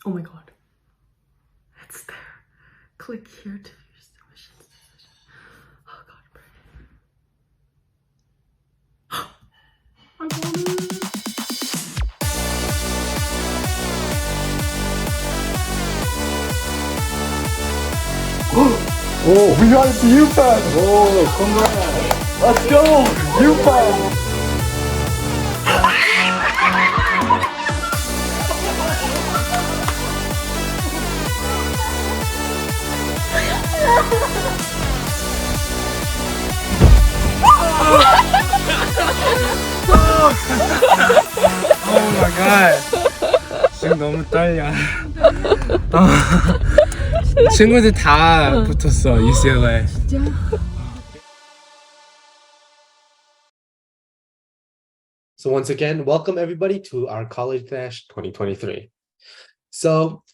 Oh my god. It's there. Click here to view submissions. Oh god, pray. I want it. Oh, we got it to UPenn! Oh, congrats! Let's go! UPenn! Oh my god. 지금 너무 떨려. 친구들 다 붙었어, UCLA. So once again, welcome everybody to our College Dash 2023. So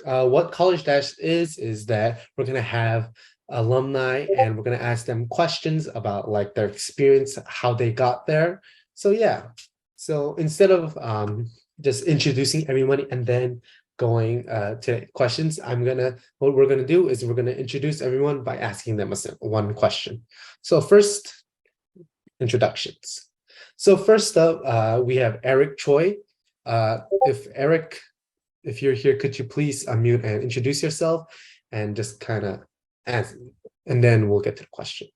what College Dash is that we're going to have alumni and we're going to ask them questions about like their experience, how they got there. So yeah, so instead of just introducing everybody and then going to questions, what we're gonna do is we're gonna introduce everyone by asking them one question. So first, introductions. So first up, we have Eric Choi. If you're here, could you please unmute and introduce yourself and just kind of ask, and then we'll get to the question.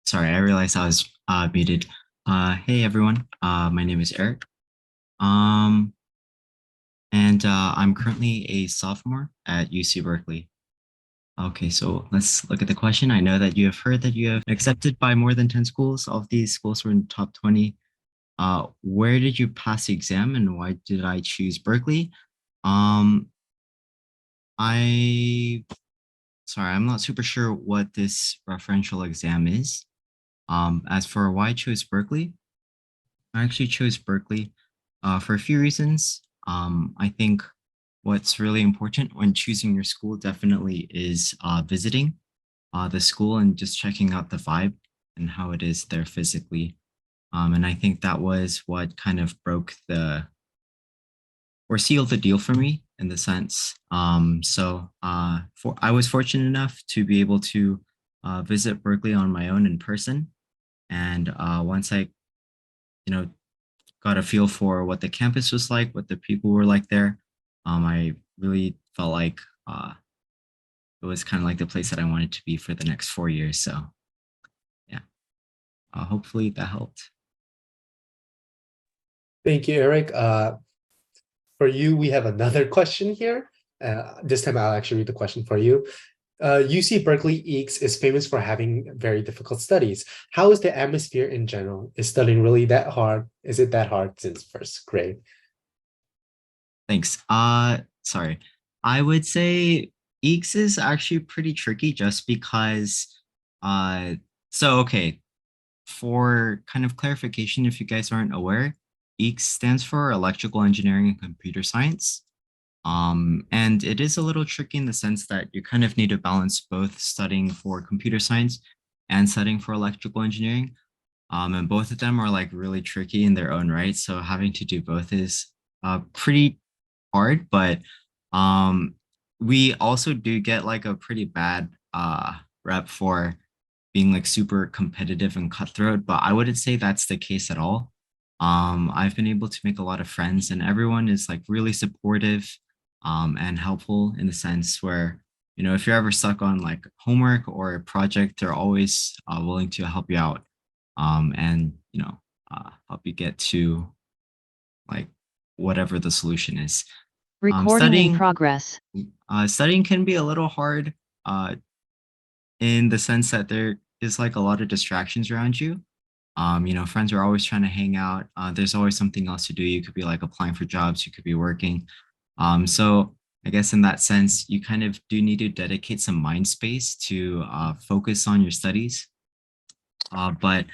Sorry, I realized I was muted. Hey everyone, my name is Eric. And I'm currently a sophomore at UC Berkeley. Okay, so let's look at the question. I know that you have heard that you have accepted by more than 10 schools. All of these schools were in the top 20. Where did you pass the exam and why did I choose Berkeley? I'm not super sure what this referential exam is. As for why I chose Berkeley, I actually chose Berkeley for a few reasons. I think what's really important when choosing your school definitely is visiting the school and just checking out the vibe and how it is there physically. And I think that was what kind of broke or sealed the deal for me in the sense. I was fortunate enough to be able to visit Berkeley on my own in person. And once I, got a feel for what the campus was like, what the people were like there, I really felt like it was kind of like the place that I wanted to be for the next 4 years. So yeah, hopefully that helped. Thank you, Eric. For you, we have another question here. This time I'll actually read the question for you. UC Berkeley EECS is famous for having very difficult studies. How is the atmosphere in general? Is studying really that hard? Is it that hard since first grade? Thanks. Sorry. I would say EECS is actually pretty tricky just because, okay, for kind of clarification, if you guys aren't aware, EECS stands for Electrical Engineering and Computer Science. And it is a little tricky in the sense that you kind of need to balance both studying for computer science and studying for electrical engineering. And both of them are like really tricky in their own right. So having to do both is pretty hard, but we also do get like a pretty bad rep for being like super competitive and cutthroat, but I wouldn't say that's the case at all. I've been able to make a lot of friends and everyone is like really supportive and helpful in the sense where, if you're ever stuck on like homework or a project, they're always willing to help you out and, help you get to like whatever the solution is. Recording in progress. Studying can be a little hard in the sense that there is like a lot of distractions around you. Friends are always trying to hang out. There's always something else to do. You could be like applying for jobs, you could be working. So I guess in that sense, you kind of do need to dedicate some mind space to focus on your studies. But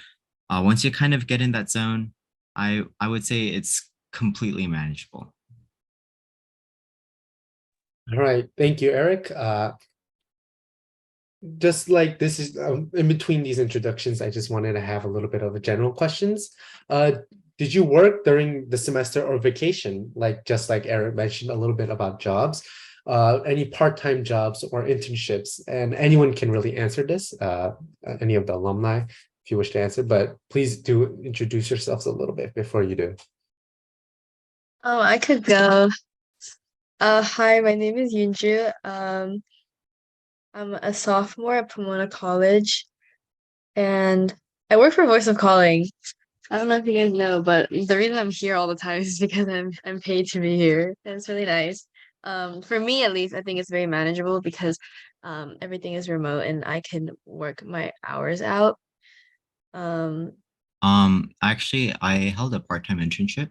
once you kind of get in that zone, I would say it's completely manageable. All right, thank you, Eric. Just like this is in between these introductions, I just wanted to have a little bit of a general questions. did you work during the semester or vacation? Like just like Eric mentioned a little bit about jobs, any part-time jobs or internships, and anyone can really answer this, any of the alumni, if you wish to answer, but please do introduce yourselves a little bit before you do. Oh, I could go. Hi, my name is Yunju. I'm a sophomore at Pomona College, and I work for Voice of Calling. I don't know if you guys know, but the reason I'm here all the time is because I'm paid to be here, and it's really nice. For me at least, I think it's very manageable because everything is remote and I can work my hours out. Um, Actually, I held a part-time internship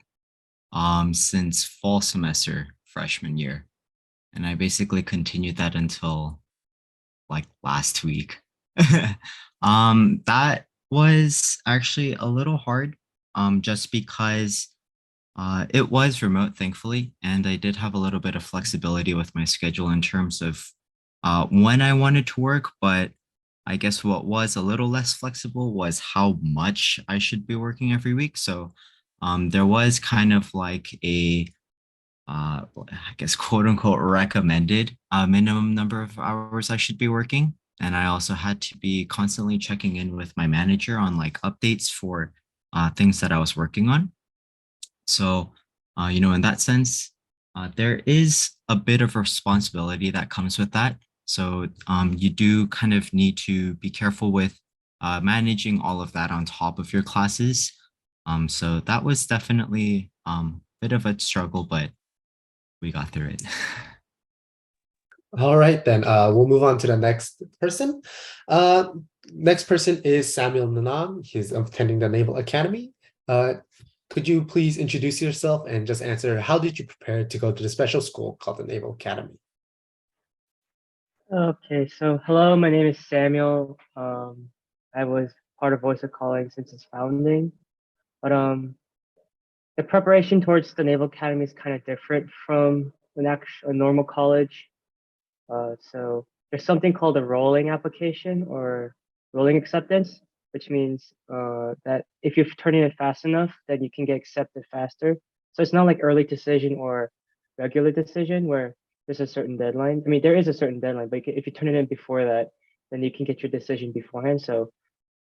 since fall semester freshman year, and I basically continued that until like last week. That was actually a little hard, just because it was remote, thankfully, and I did have a little bit of flexibility with my schedule in terms of when I wanted to work. But I guess what was a little less flexible was how much I should be working every week. So there was kind of like a I guess, quote unquote, recommended minimum number of hours I should be working. And I also had to be constantly checking in with my manager on like updates for things that I was working on. So, in that sense, there is a bit of responsibility that comes with that. So, you do kind of need to be careful with managing all of that on top of your classes. So that was definitely a bit of a struggle, but we got through it. All right, then we'll move on to the next person. Next person is Samuel Nanam. He's attending the Naval Academy. Could you please introduce yourself and just answer, how did you prepare to go to the special school called the Naval Academy? Okay, so hello, my name is Samuel. I was part of Voice of Calling since its founding, but the preparation towards the Naval Academy is kind of different from a normal college. So there's something called a rolling application or rolling acceptance, which means that if you turn in it fast enough, then you can get accepted faster. So it's not like early decision or regular decision where there's a certain deadline. I mean, there is a certain deadline, but if you turn it in before that, then you can get your decision beforehand. So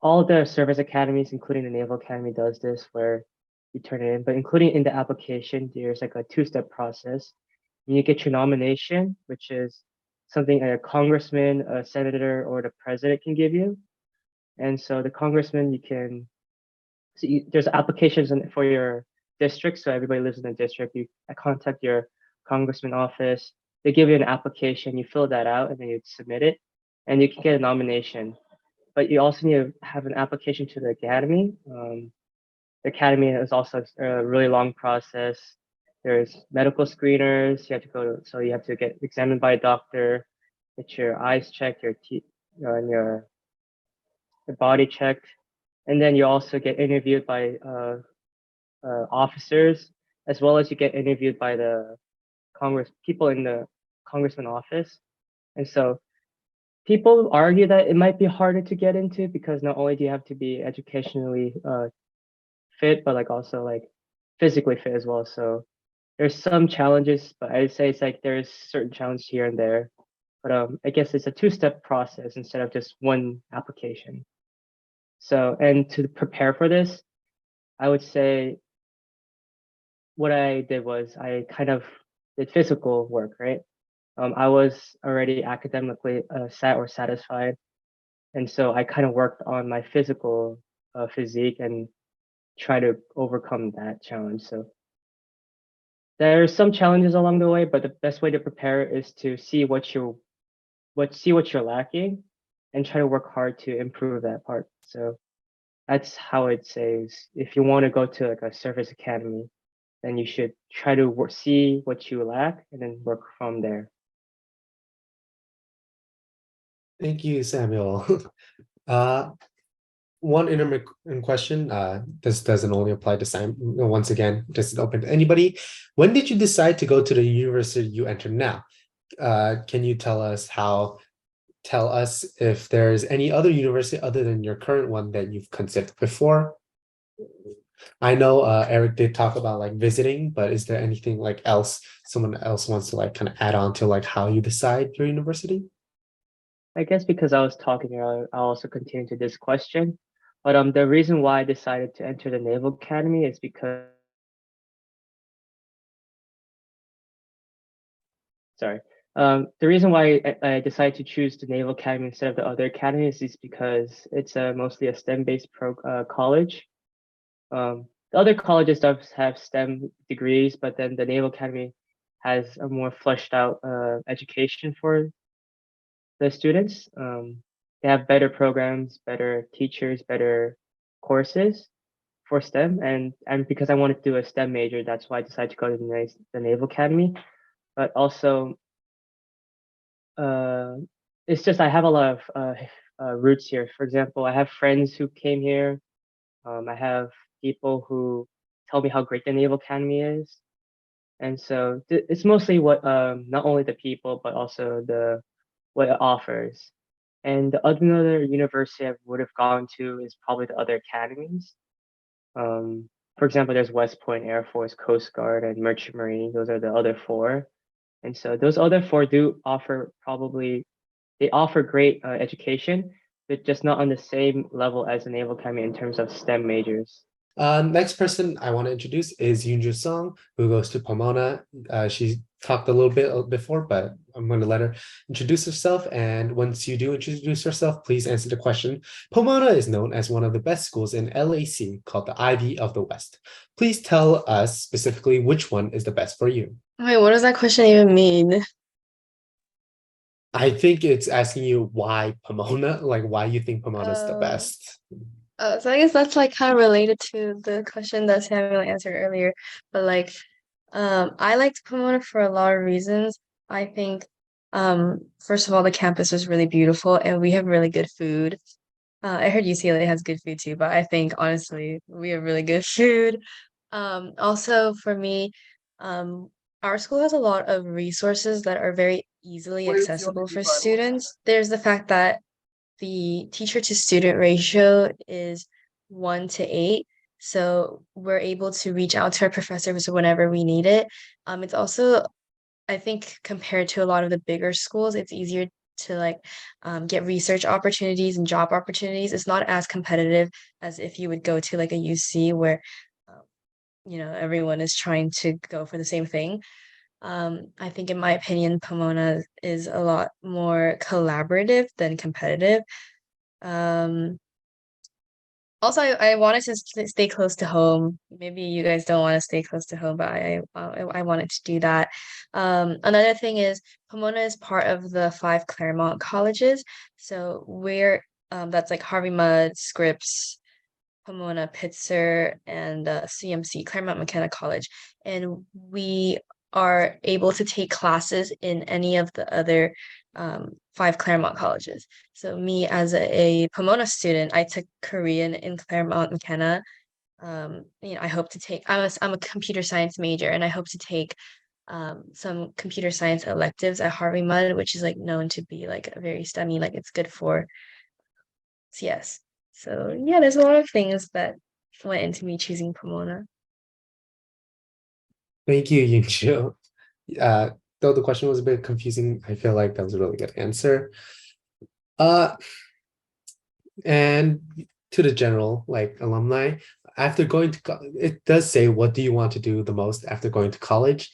all the service academies, including the Naval Academy, does this where you turn it in, but including in the application, there's like a two-step process. You get your nomination, which is something a congressman, a senator, or the president can give you. And so the congressman, there's applications for your district. So everybody lives in the district. You contact your congressman office. They give you an application. You fill that out and then you submit it, and you can get a nomination. But you also need to have an application to the academy. The academy is also a really long process. There's medical screeners. You have to get examined by a doctor, get your eyes checked, your teeth, and your body checked, and then you also get interviewed by officers, as well as you get interviewed by the people in the congressman office. And so people argue that it might be harder to get into because not only do you have to be educationally fit, but like also like physically fit as well. So there's some challenges, but I'd say it's like there's certain challenges here and there. But I guess it's a two-step process instead of just one application. So, and to prepare for this, I would say what I did was I kind of did physical work, right? I was already academically satisfied. And so I kind of worked on my physical physique and try to overcome that challenge. So there are some challenges along the way, but the best way to prepare is to see what you're lacking and try to work hard to improve that part. So that's how I'd say is if you want to go to like a service academy, then you should try to see what you lack and then work from there. Thank you, Samuel. One intermittent question. This doesn't only apply to Sam. Once again, just open to anybody. When did you decide to go to the university you enter now? Can you tell us if there's any other university other than your current one that you've considered before? I know Eric did talk about like visiting, but is there anything like else someone else wants to like kind of add on to like how you decide your university? I guess because I was talking earlier, I'll also continue to this question. But the reason why I decided to enter the Naval Academy is because, sorry, the reason why I decided to choose the Naval Academy instead of the other academies is because it's mostly a STEM-based college. The other colleges does have STEM degrees, but then the Naval Academy has a more fleshed out education for the students. They have better programs, better teachers, better courses for STEM, and because I wanted to do a STEM major, that's why I decided to go to the Naval Academy. But also, uh, it's just I have a lot of roots here. For example, I have friends who came here. I have people who tell me how great the Naval Academy is, and so it's mostly what not only the people but also the what it offers. And the other university I would have gone to is probably the other academies. For example, there's West Point Air Force, Coast Guard, and Merchant Marine. Those are the other four. And so those other four do offer they offer great education, but just not on the same level as the Naval Academy in terms of STEM majors. Next person I want to introduce is Yunju Song, who goes to Pomona. She talked a little bit before, but I'm going to let her introduce herself. And once you do introduce yourself, please answer the question. Pomona is known as one of the best schools in LAC, called the Ivy of the West. Please tell us specifically which one is the best for you. Wait, what does that question even mean? I think it's asking you why Pomona, like why you think Pomona is the Uh, best. so I guess that's like kind of related to the question that Samuel answered earlier. But like, I liked Pomona for a lot of reasons. I think, first of all, the campus is really beautiful and we have really good food. I heard UCLA has good food too, but I think honestly, we have really good food. Also for me, um, our school has a lot of resources that are very easily accessible for students. There's the fact that the teacher to student ratio is 1 to 8. So we're able to reach out to our professors whenever we need it. It's also, I think, compared to a lot of the bigger schools, it's easier to like get research opportunities and job opportunities. It's not as competitive as if you would go to like a UC where, um, everyone is trying to go for the same thing. I think, in my opinion, Pomona is a lot more collaborative than competitive. Um, Also, I wanted to stay close to home. Maybe you guys don't want to stay close to home, but I wanted to do that. Another thing is Pomona is part of the five Claremont colleges. So we're that's like Harvey Mudd, Scripps, Pomona, Pitzer, and CMC, Claremont McKenna College. And we are able to take classes in any of the other five Claremont colleges. So me as a Pomona student, I took Korean in Claremont McKenna. I hope to take, I'm a computer science major and I hope to take some computer science electives at Harvey Mudd, which is like known to be like a very STEMmy, like it's good for CS. So yeah, there's a lot of things that went into me choosing Pomona. Thank you, Yunju. Uh, though the question was a bit confusing, I feel like that was a really good answer. Uh, and to the general like alumni, after going to it does say what do you want to do the most after going to college.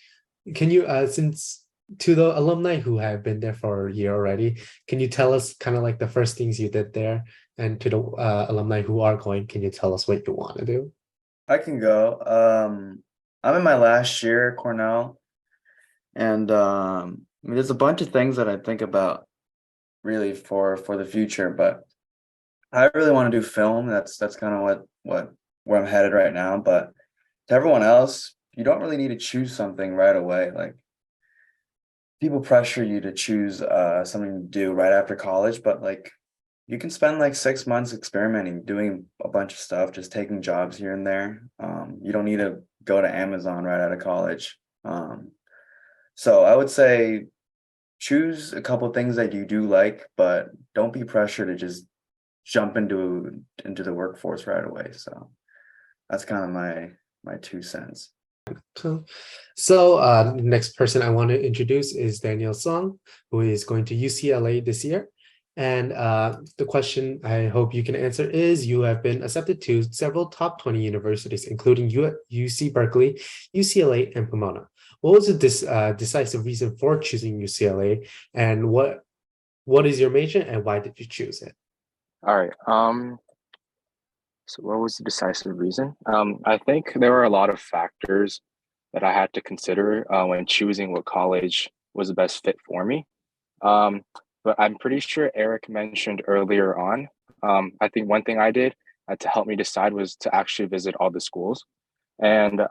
Can you since to the alumni who have been there for a year already, can you tell us kind of like the first things you did there? And to the alumni who are going, can you tell us what you want to do? I can go. I'm in my last year at Cornell, and I mean, there's a bunch of things that I think about really for the future, but I really want to do film. That's kind of what where I'm headed right now. But to everyone else, you don't really need to choose something right away. Like people pressure you to choose something to do right after college, but like you can spend like 6 months experimenting, doing a bunch of stuff, just taking jobs here and there. You don't need to go to Amazon right out of college. So I would say choose a couple things that you do like, but don't be pressured to just jump into the workforce right away. So that's kind of my 2 cents. Cool. So next person I want to introduce is Daniel Song, who is going to UCLA this year. And the question I hope you can answer is, you have been accepted to several top 20 universities, including UC Berkeley, UCLA, and Pomona. What was the decisive reason for choosing UCLA, and what is your major and why did you choose it? All right. So what was the decisive reason? I think there were a lot of factors that I had to consider when choosing what college was the best fit for me. But I'm pretty sure Eric mentioned earlier on. I think one thing I did to help me decide was to actually visit all the schools, and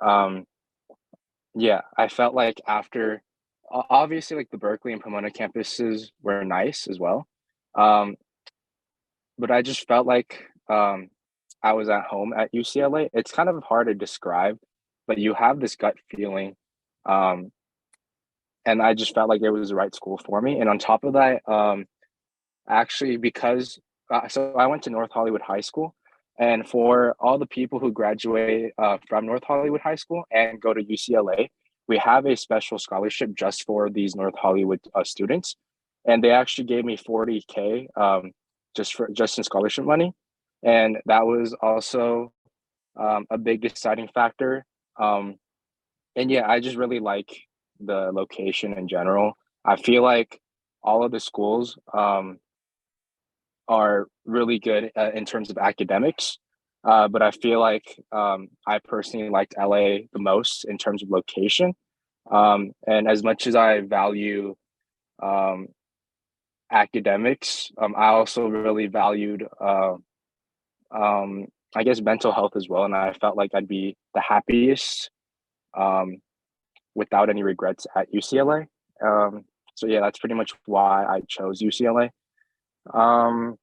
yeah, I felt like after obviously like the Berkeley and Pomona campuses were nice as well. Um, but I just felt like I was at home at UCLA. It's kind of hard to describe, but you have this gut feeling. Um, and I just felt like it was the right school for me. And on top of that, actually, because so I went to North Hollywood High School, and for all the people who graduate from North Hollywood High School and go to UCLA, we have a special scholarship just for these North Hollywood students, and they actually gave me 40K just in scholarship money, and that was also a big deciding factor. And yeah, I just really like the location in general. I feel like all of the schools are really good in terms of academics. But I feel like I personally liked LA the most in terms of location. And as much as I value um, academics, I also really valued, I guess, mental health as well. And I felt like I'd be the happiest um, without any regrets at UCLA. So yeah, that's pretty much why I chose UCLA. Um,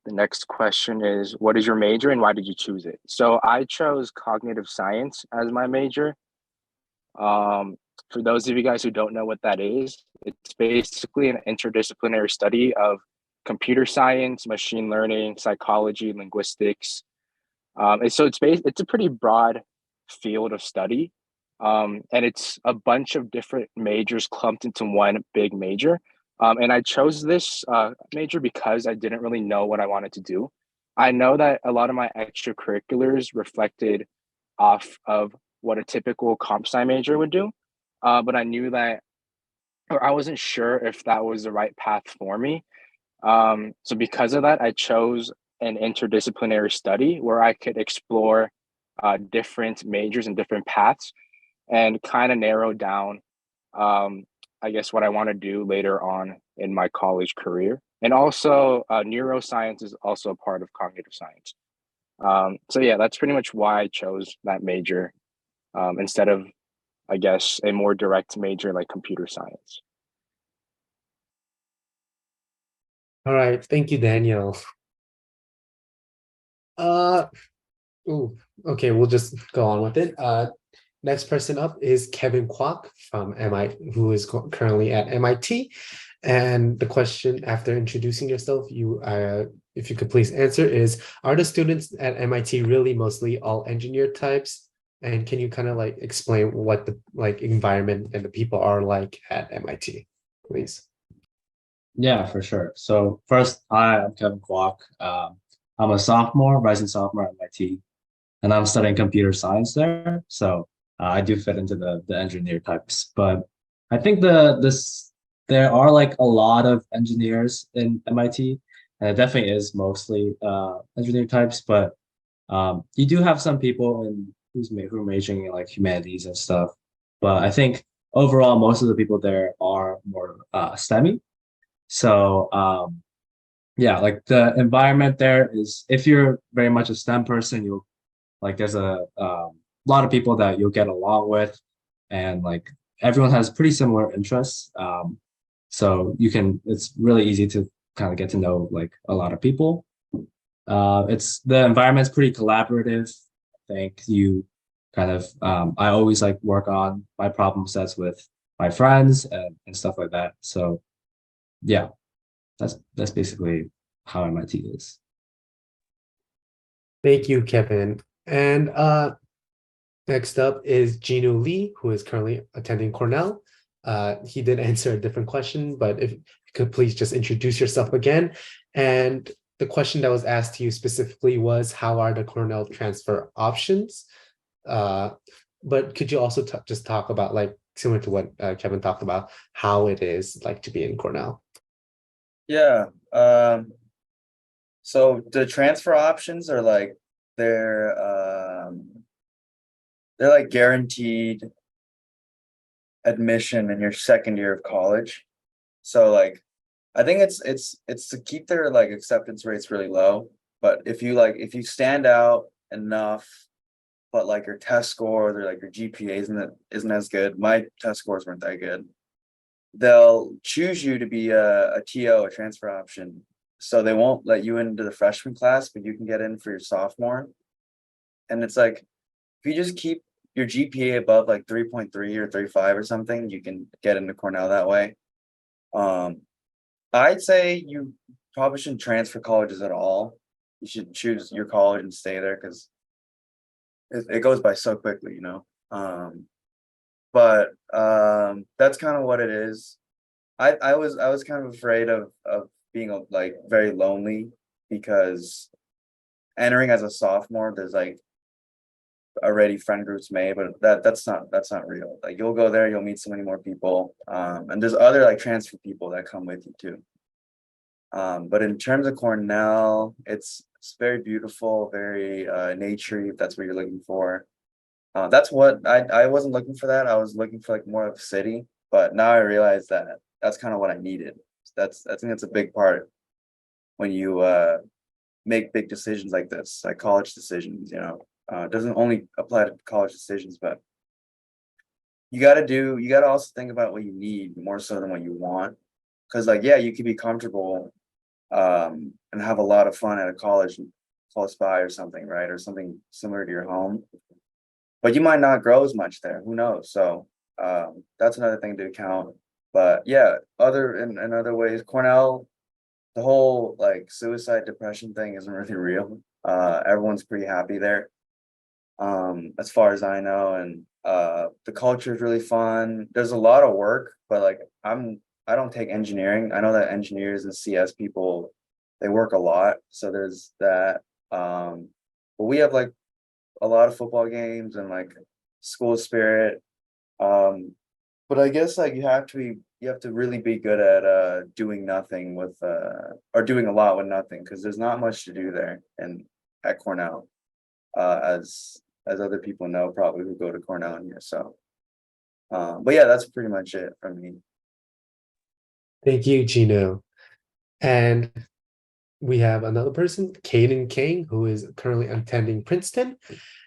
The next question is, what is your major and why did you choose it? So I chose cognitive science as my major. Um, for those of you guys who don't know what that is, it's basically an interdisciplinary study of computer science, machine learning, psychology, linguistics. And so it's a pretty broad field of study. And it's a bunch of different majors clumped into one big major. And I chose this major because I didn't really know what I wanted to do. I know that a lot of my extracurriculars reflected off of what a typical comp sci major would do, but I knew that, or I wasn't sure if that was the right path for me. So because of that, I chose an interdisciplinary study where I could explore different majors and different paths and kind of narrow down, um, I guess, what I want to do later on in my college career. And also, neuroscience is also a part of cognitive science. So yeah, that's pretty much why I chose that major instead of, I guess, a more direct major like computer science. All right, thank you, Daniel. Uh, ooh, okay, we'll just go on with it. Next person up is Kevin Kwok from MIT, who is currently at MIT. And the question after introducing yourself, if you could please answer is, are the students at MIT really mostly all engineer types? And can you kind of like explain what the environment and the people are like at MIT, please? Yeah, for sure. So first, hi, I'm Kevin Kwok. I'm a sophomore, rising sophomore at MIT, and I'm studying computer science there. So I do fit into the engineer types. But I think there are like a lot of engineers in MIT, and it definitely is mostly engineer types. But you do have some people who are majoring in like humanities and stuff. But I think overall, most of the people there are more STEMmy. So yeah, like the environment there is, if you're very much a STEM person, you'll like there's a lot of people that you'll get along with, and like everyone has pretty similar interests. So it's really easy to kind of get to know like a lot of people. It's the environment's pretty collaborative. I think you kind of I always like work on my problem sets with my friends and stuff like that. So yeah, that's basically how MIT is. Thank you, Kevin. And next up is Gino Lee, who is currently attending Cornell. He did answer a different question, but if you could please just introduce yourself again. And the question that was asked to you specifically was, how are the Cornell transfer options? But could you also just talk about, like, similar to what Kevin talked about, how it is like to be in Cornell? Yeah. So the transfer options are like they're like guaranteed admission in your second year of college. So like I think it's to keep their like acceptance rates really low. But if you stand out enough, but like your test scores or like your GPA isn't as good. My test scores weren't that good. They'll choose you to be a TO, a transfer option. So they won't let you into the freshman class, but you can get in for your sophomore. And it's like if you just keep your GPA above like 3.3 or 3.5 or something, you can get into Cornell that way. I'd say you probably shouldn't transfer colleges at all. You should choose your college and stay there because it goes by so quickly, you know. But that's kind of what it is. I was kind of afraid of being like very lonely because entering as a sophomore, there's like already friend groups made, but that's not real. Like you'll go there, you'll meet so many more people, and there's other like transfer people that come with you too. But in terms of Cornell, it's very beautiful, very naturey, if that's what you're looking for. That's what I wasn't looking for that. I was looking for like more of a city, but now I realize that that's kind of what I needed. I think that's a big part when you make big decisions like this, like college decisions, you know. It doesn't only apply to college decisions, but you gotta also think about what you need more so than what you want. Cause like, yeah, you could be comfortable and have a lot of fun at a college close by or something, right? Or something similar to your home. But you might not grow as much there. Who knows? So that's another thing to account. But yeah, in other ways, Cornell, the whole like suicide depression thing isn't really real. Everyone's pretty happy there, as far as I know, and the culture is really fun. There's a lot of work, but like I don't take engineering. I know that engineers and CS people, they work a lot, so there's that. But we have like a lot of football games and like school spirit. But I guess like you have to really be good at doing nothing with or doing a lot with nothing because there's not much to do there and at Cornell, as other people know probably who go to Cornell in here. So but yeah, that's pretty much it from me. Thank you, Gino. And we have another person, Caden Kang, who is currently attending Princeton.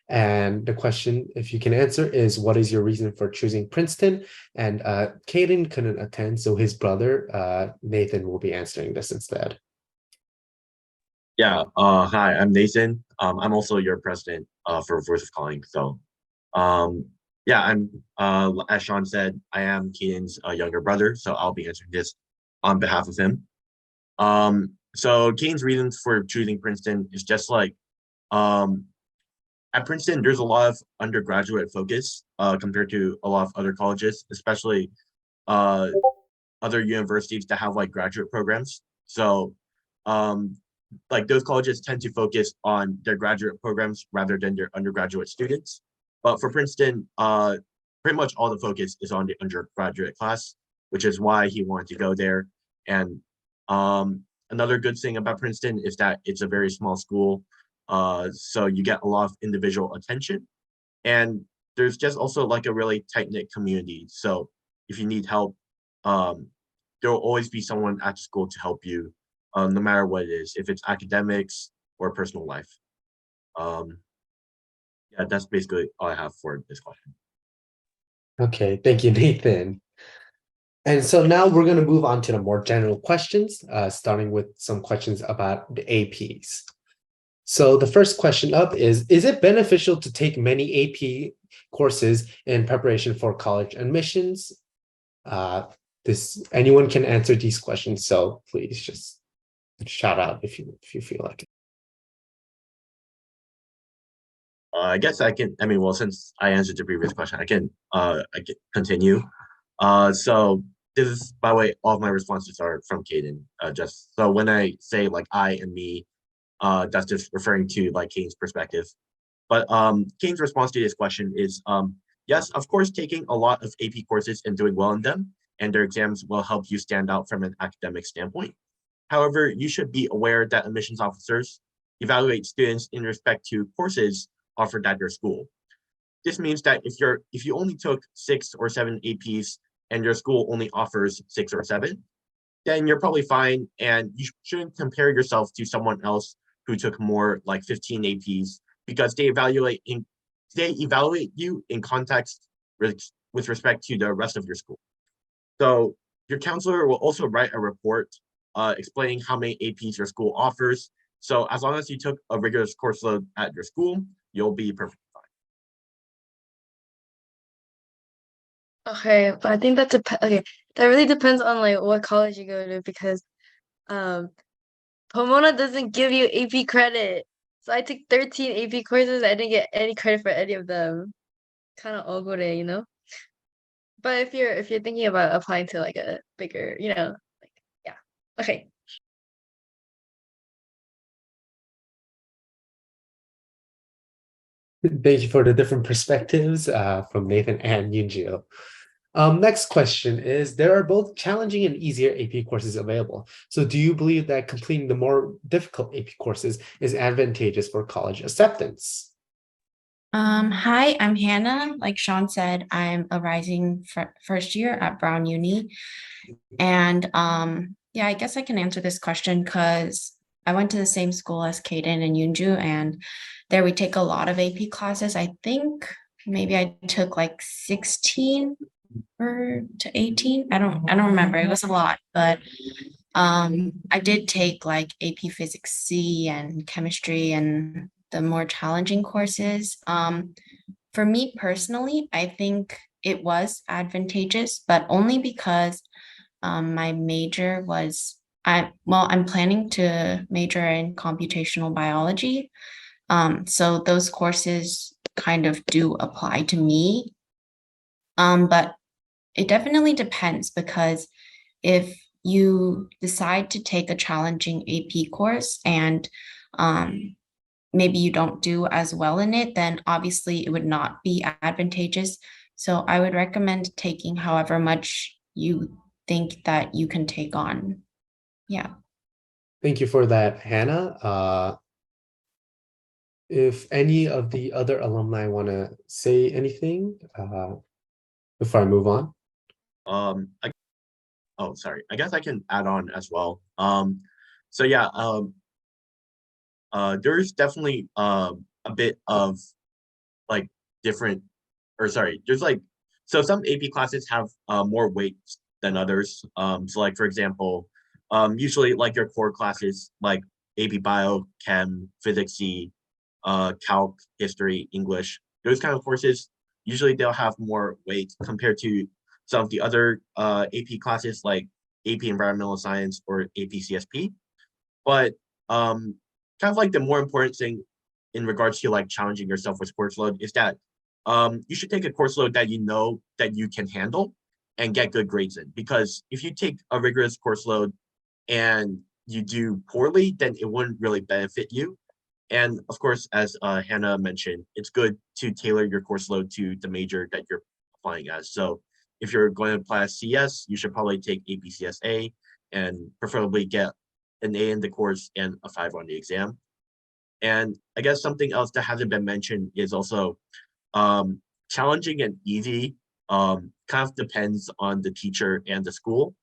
And the question, if you can answer, is what is your reason for choosing Princeton? And Caden couldn't attend, so his brother, Nathan, will be answering this instead. Yeah, hi, I'm Nathan. I'm also your president for Voice of Calling. So yeah, I'm as Sean said, I am Keenan's younger brother, so I'll be answering this on behalf of him. So Keenan's reasons for choosing Princeton is just like at Princeton, there's a lot of undergraduate focus compared to a lot of other colleges, especially other universities that have like graduate programs. So like those colleges tend to focus on their graduate programs rather than their undergraduate students. But for Princeton, pretty much all the focus is on the undergraduate class, which is why he wanted to go there. And another good thing about Princeton is that it's a very small school. So you get a lot of individual attention. And there's just also like a really tight-knit community. So if you need help, there will always be someone at school to help you, no matter what it is, if it's academics or personal life. Yeah, that's basically all I have for this question. Okay, thank you, Nathan. And so now we're going to move on to the more general questions, starting with some questions about the APs. So the first question up is it beneficial to take many AP courses in preparation for college admissions? Anyone can answer these questions, so please just shout out if you feel like it. I guess I can. I mean, well, since I answered the previous question, I can continue. So this is, by the way, all of my responses are from Caden. Just so when I say like I and me, that's just referring to like Caden's perspective. But Kane's response to this question is yes, of course, taking a lot of AP courses and doing well in them and their exams will help you stand out from an academic standpoint. However, you should be aware that admissions officers evaluate students in respect to courses offered at your school. This means that if you only took 6 or 7 APs and your school only offers 6 or 7, then you're probably fine, and you shouldn't compare yourself to someone else who took more, like 15 APs, because they evaluate you in context with respect to the rest of your school. So your counselor will also write a report explaining how many APs your school offers. So as long as you took a rigorous course load at your school, you'll be perfectly fine. Okay, but I think okay. That really depends on like what college you go to because um Pomona doesn't give you AP credit. So I took 13 AP courses. I didn't get any credit for any of them. Kind of ogre, you know? But if you're thinking about applying to like a bigger, like yeah. Okay. Thank you for the different perspectives from Nathan and Yunjio. Next question is, there are both challenging and easier AP courses available. So do you believe that completing the more difficult AP courses is advantageous for college acceptance? Hi, I'm Hannah. Like Sean said, I'm a rising first year at Brown Uni. And yeah, I guess I can answer this question because I went to the same school as Kaden and Yunju, and there we take a lot of AP classes. I think maybe I took like 16 or to 18. I don't remember. It was a lot, but I did take like AP Physics C and chemistry and the more challenging courses. For me personally, I think it was advantageous, but only because my major was I'm planning to major in computational biology. So those courses kind of do apply to me. But it definitely depends because if you decide to take a challenging AP course and maybe you don't do as well in it, then obviously it would not be advantageous. So I would recommend taking however much you think that you can take on. Yeah. Thank you for that, Hannah. If any of the other alumni want to say anything before I move on. Oh, sorry. I guess I can add on as well. So yeah, there's definitely a bit of like different, or sorry, there's like, so some AP classes have more weight than others. So like for example, usually like your core classes like AP Bio, Chem, Physics C, Calc, History, English, those kind of courses, usually they'll have more weight compared to some of the other AP classes like AP Environmental Science or AP CSP. But kind of like the more important thing in regards to like challenging yourself with course load is that you should take a course load that you know that you can handle and get good grades in. Because if you take a rigorous course load and you do poorly, then it wouldn't really benefit you. And of course, as Hannah mentioned, it's good to tailor your course load to the major that you're applying as. So if you're going to apply as CS, you should probably take APCSA and preferably get an A in the course and a 5 on the exam. And I guess something else that hasn't been mentioned is also challenging and easy kind of depends on the teacher and the school.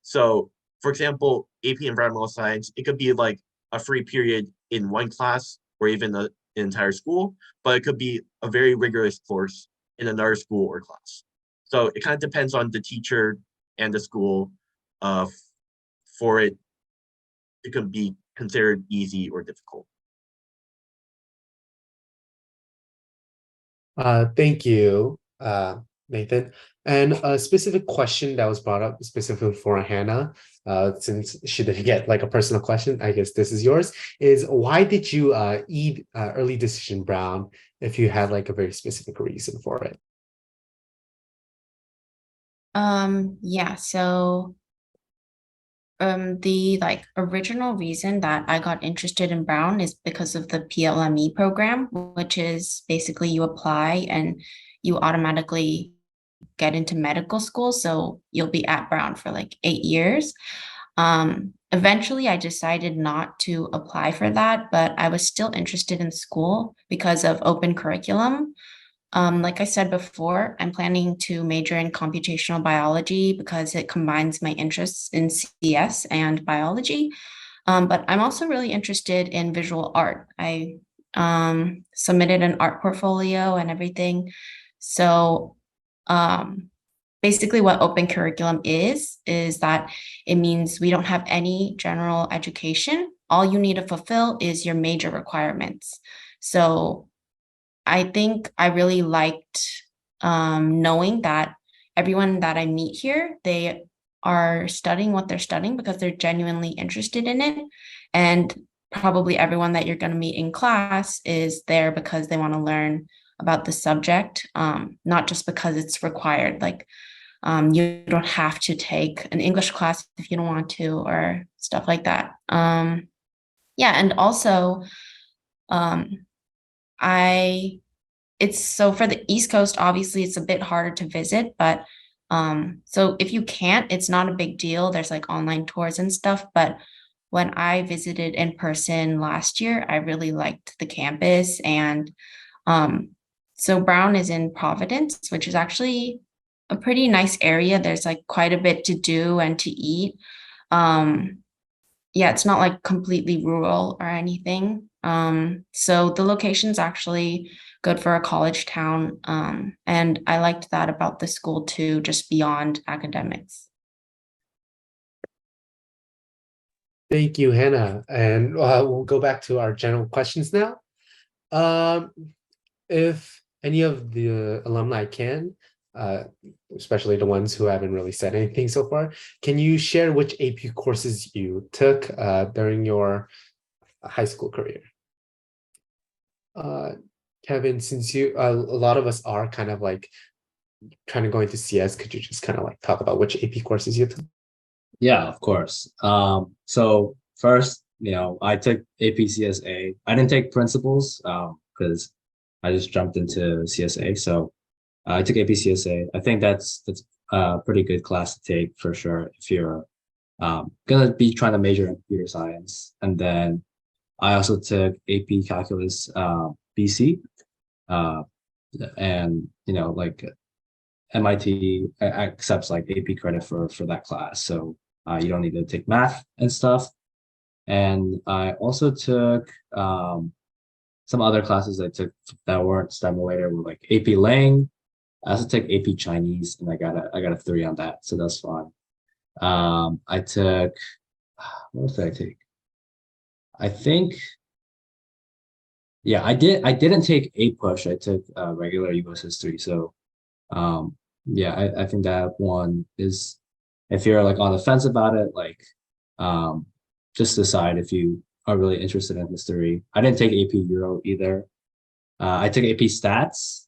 So for example, AP Environmental Science, it could be like a free period in one class or even an entire school, but it could be a very rigorous course in another school or class. So it kind of depends on the teacher and the school for it can be considered easy or difficult. Thank you, Nathan. And a specific question that was brought up specifically for Hannah, since she didn't get like a personal question, I guess this is yours, is why did you eat early decision Brown if you had like a very specific reason for it? Yeah, so the like original reason that I got interested in Brown is because of the PLME program, which is basically you apply and you automatically get into medical school. So you'll be at Brown for like 8 years. Eventually I decided not to apply for that, but I was still interested in school because of open curriculum. Like I said before, I'm planning to major in computational biology because it combines my interests in CS and biology. But I'm also really interested in visual art. I submitted an art portfolio and everything. So basically what open curriculum is that it means we don't have any general education. All you need to fulfill is your major requirements. So I think I really liked knowing that everyone that I meet here, they are studying what they're studying because they're genuinely interested in it. And probably everyone that you're going to meet in class is there because they want to learn about the subject, not just because it's required. Like you don't have to take an English class if you don't want to or stuff like that. Yeah, and also um, I it's so for the East Coast, obviously it's a bit harder to visit, but so if you can't, it's not a big deal. There's like online tours and stuff, but when I visited in person last year, I really liked the campus and um so Brown is in Providence, which is actually a pretty nice area. There's like quite a bit to do and to eat. Um yeah, it's not like completely rural or anything. So the location's actually good for a college town. And I liked that about the school too, just beyond academics. Thank you, Hannah. And we'll go back to our general questions now. Um, if any of the alumni can, uh, especially the ones who haven't really said anything so far, can you share which AP courses you took during your high school career? Kevin, since you, a lot of us are kind of like trying to go into CS, could you just kind of like talk about which AP courses you took? Yeah, of course. So first, I took AP CSA. I didn't take principles because I just jumped into CSA. So I took AP CSA. I think that's a pretty good class to take for sure if you're gonna be trying to major in computer science. And then I also took AP Calculus BC, uh, and like MIT accepts like AP credit for that class, so you don't need to take math and stuff. And I also took some other classes I took that weren't STEM related, were like AP Lang. I also took AP Chinese, and I got a 3 on that, so that's fun. I took what else did I take? I think yeah, I didn't take A push. I took regular US history. So yeah, I think that one is, if you're like on the fence about it, like um just decide if you are really interested in history. I didn't take AP Euro either. I took AP Stats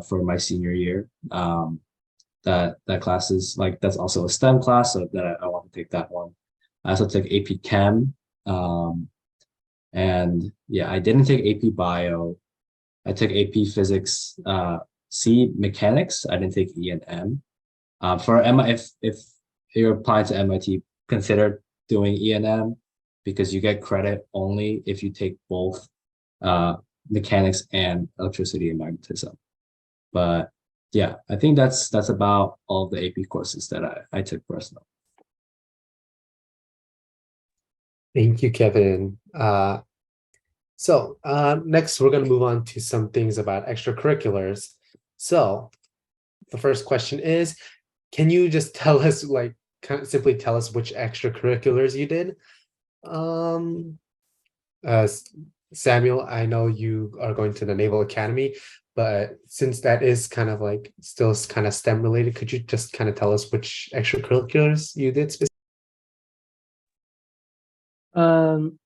for my senior year. That class is like, that's also a STEM class, so that I want to take that one. I also took AP Chem. And yeah, I didn't take AP Bio. I took AP Physics, C Mechanics. I didn't take E and M. For if you're applying to MIT, consider doing E and M because you get credit only if you take both mechanics and electricity and magnetism. But yeah, I think that's about all of the AP courses that I took personally. Thank you, Kevin. So next, we're going to move on to some things about extracurriculars. So the first question is, can you just tell us, like, simply tell us which extracurriculars you did? Samuel, I know you are going to the Naval Academy, But since that is kind of like still kind of STEM related, could you just kind of tell us which extracurriculars you did specifically? Um,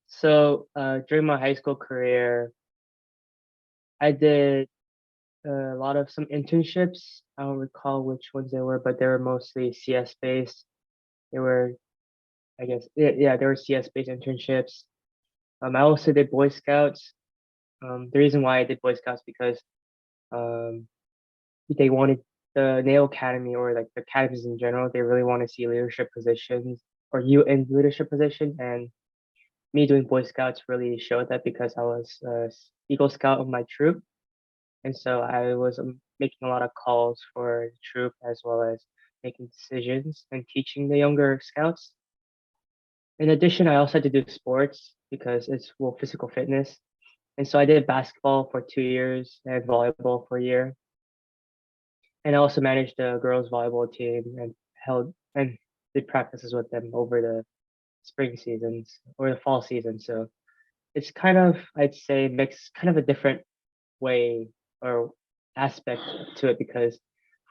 so during my high school career, I did a lot of some internships. I don't recall which ones they were, but they were mostly CS based. They were, I guess, yeah, they were CS based internships. I also did Boy Scouts. The reason why I did Boy Scouts because um, they wanted the Naval Academy or like the academies in general. They really want to see leadership positions or you in leadership position, and me doing Boy Scouts really showed that because I was a Eagle Scout of my troop, and so I was making a lot of calls for the troop as well as making decisions and teaching the younger scouts. In addition, I also had to do sports because it's well physical fitness, and so I did basketball for 2 years and volleyball for a year, and I also managed the girls volleyball team and held and did practices with them over the spring seasons or the fall season. So it's kind of, I'd say, mix kind of a different way or aspect to it because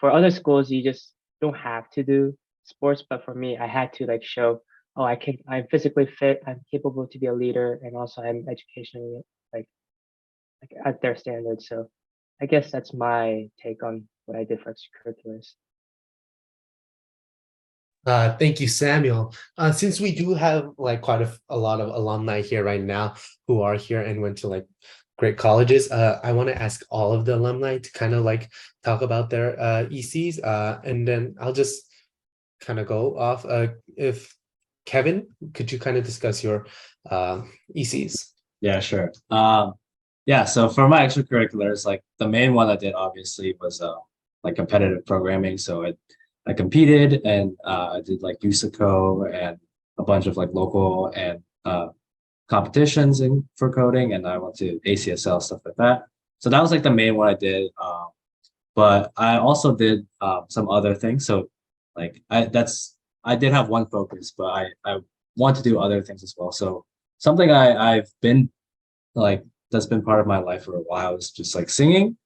for other schools you just don't have to do sports, but for me I had to like show, oh, I'm physically fit, I'm capable to be a leader, and also I'm educationally like, like at their standards. So I guess that's my take on what I did for extracurriculars. Thank you, Samuel. Since we do have like quite a lot of alumni here right now who are here and went to like great colleges, I want to ask all of the alumni to kind of like talk about their ECs, and then I'll just kind of go off. If Kevin, could you kind of discuss your ECs? Yeah, sure. Yeah, so for my extracurriculars, like the main one I did obviously was like competitive programming. So I competed and I did like USACO and a bunch of like local and competitions for coding, and I went to ACSL, stuff like that. So that was like the main one I did. But I also did some other things. So like I did have one focus, but I want to do other things as well. So something I've been like that's been part of my life for a while is just like singing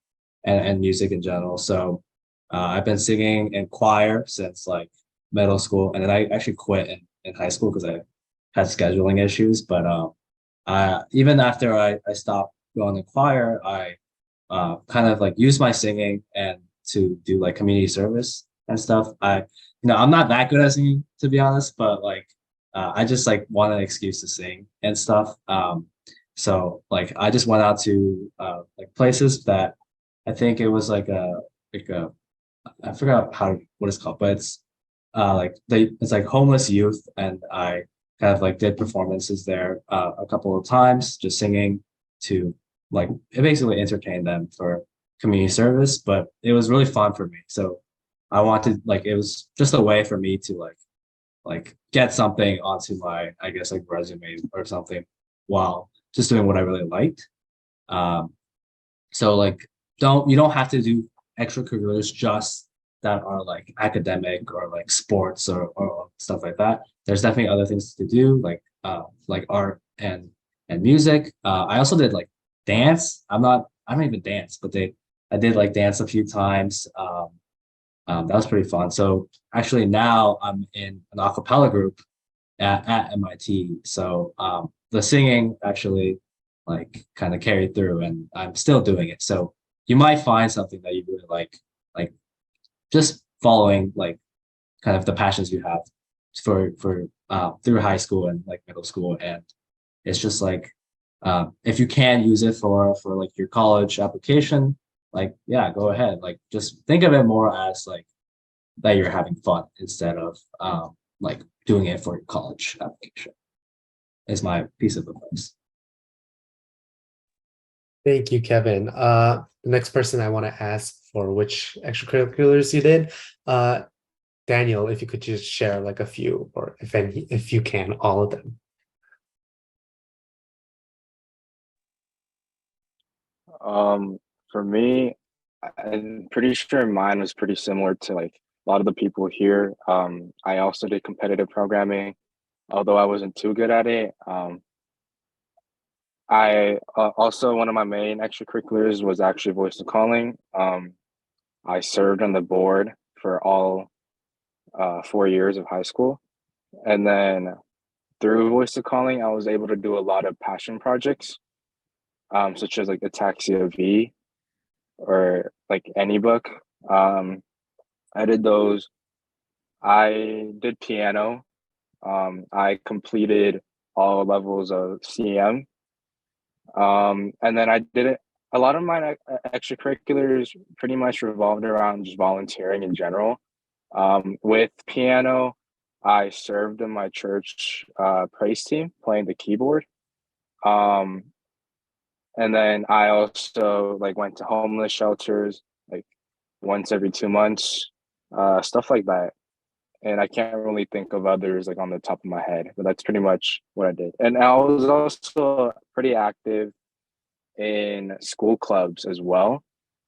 and music in general. So I've been singing in choir since like middle school, and then I actually quit in high school because I had scheduling issues. But even after I stopped going to choir, I kind of like use my singing and to do like community service and stuff. I'm not that good at singing to be honest, but like I just like want an excuse to sing and stuff. So like I just went out to like places that I think it was like a I forgot what it's called, but it's it's like homeless youth, and I kind of like did performances there a couple of times, just singing to like it basically entertained them for community service, but it was really fun for me. So I wanted like it was just a way for me to like get something onto my I guess like resume or something while just doing what I really liked. Um, so like you don't have to do extracurriculars just that are like academic or like sports or stuff like that. There's definitely other things to do like art and music. I also did like dance. I don't even dance, but I did like dance a few times. That was pretty fun. So actually now I'm in an a cappella group at MIT. So the singing actually like kind of carried through, and I'm still doing it. So you might find something that you really like just following like kind of the passions you have for through high school and like middle school, and it's just like if you can use it for like your college application, like yeah, go ahead. Like just think of it more as like that you're having fun instead of like doing it for your college application is my piece of advice. Thank you, Kevin. The next person I want to ask for which extracurriculars you did, Daniel, if you could just share like a few, or if any, if you can, all of them. For me, I'm pretty sure mine was pretty similar to like a lot of the people here. I also did competitive programming, although I wasn't too good at it. I also one of my main extracurriculars was actually Voice of Calling. I served on the board for all 4 years of high school, and then through Voice of Calling, I was able to do a lot of passion projects, such as like Ataxia V or like any book. Um, I did those. I did piano. I completed all levels of CM. And then I did it. A lot of my extracurriculars pretty much revolved around just volunteering in general. With piano, I served in my church praise team playing the keyboard. Um, and then I also like went to homeless shelters like once every 2 months, stuff like that. And I can't really think of others like on the top of my head, but that's pretty much what I did. And I was also pretty active in school clubs as well.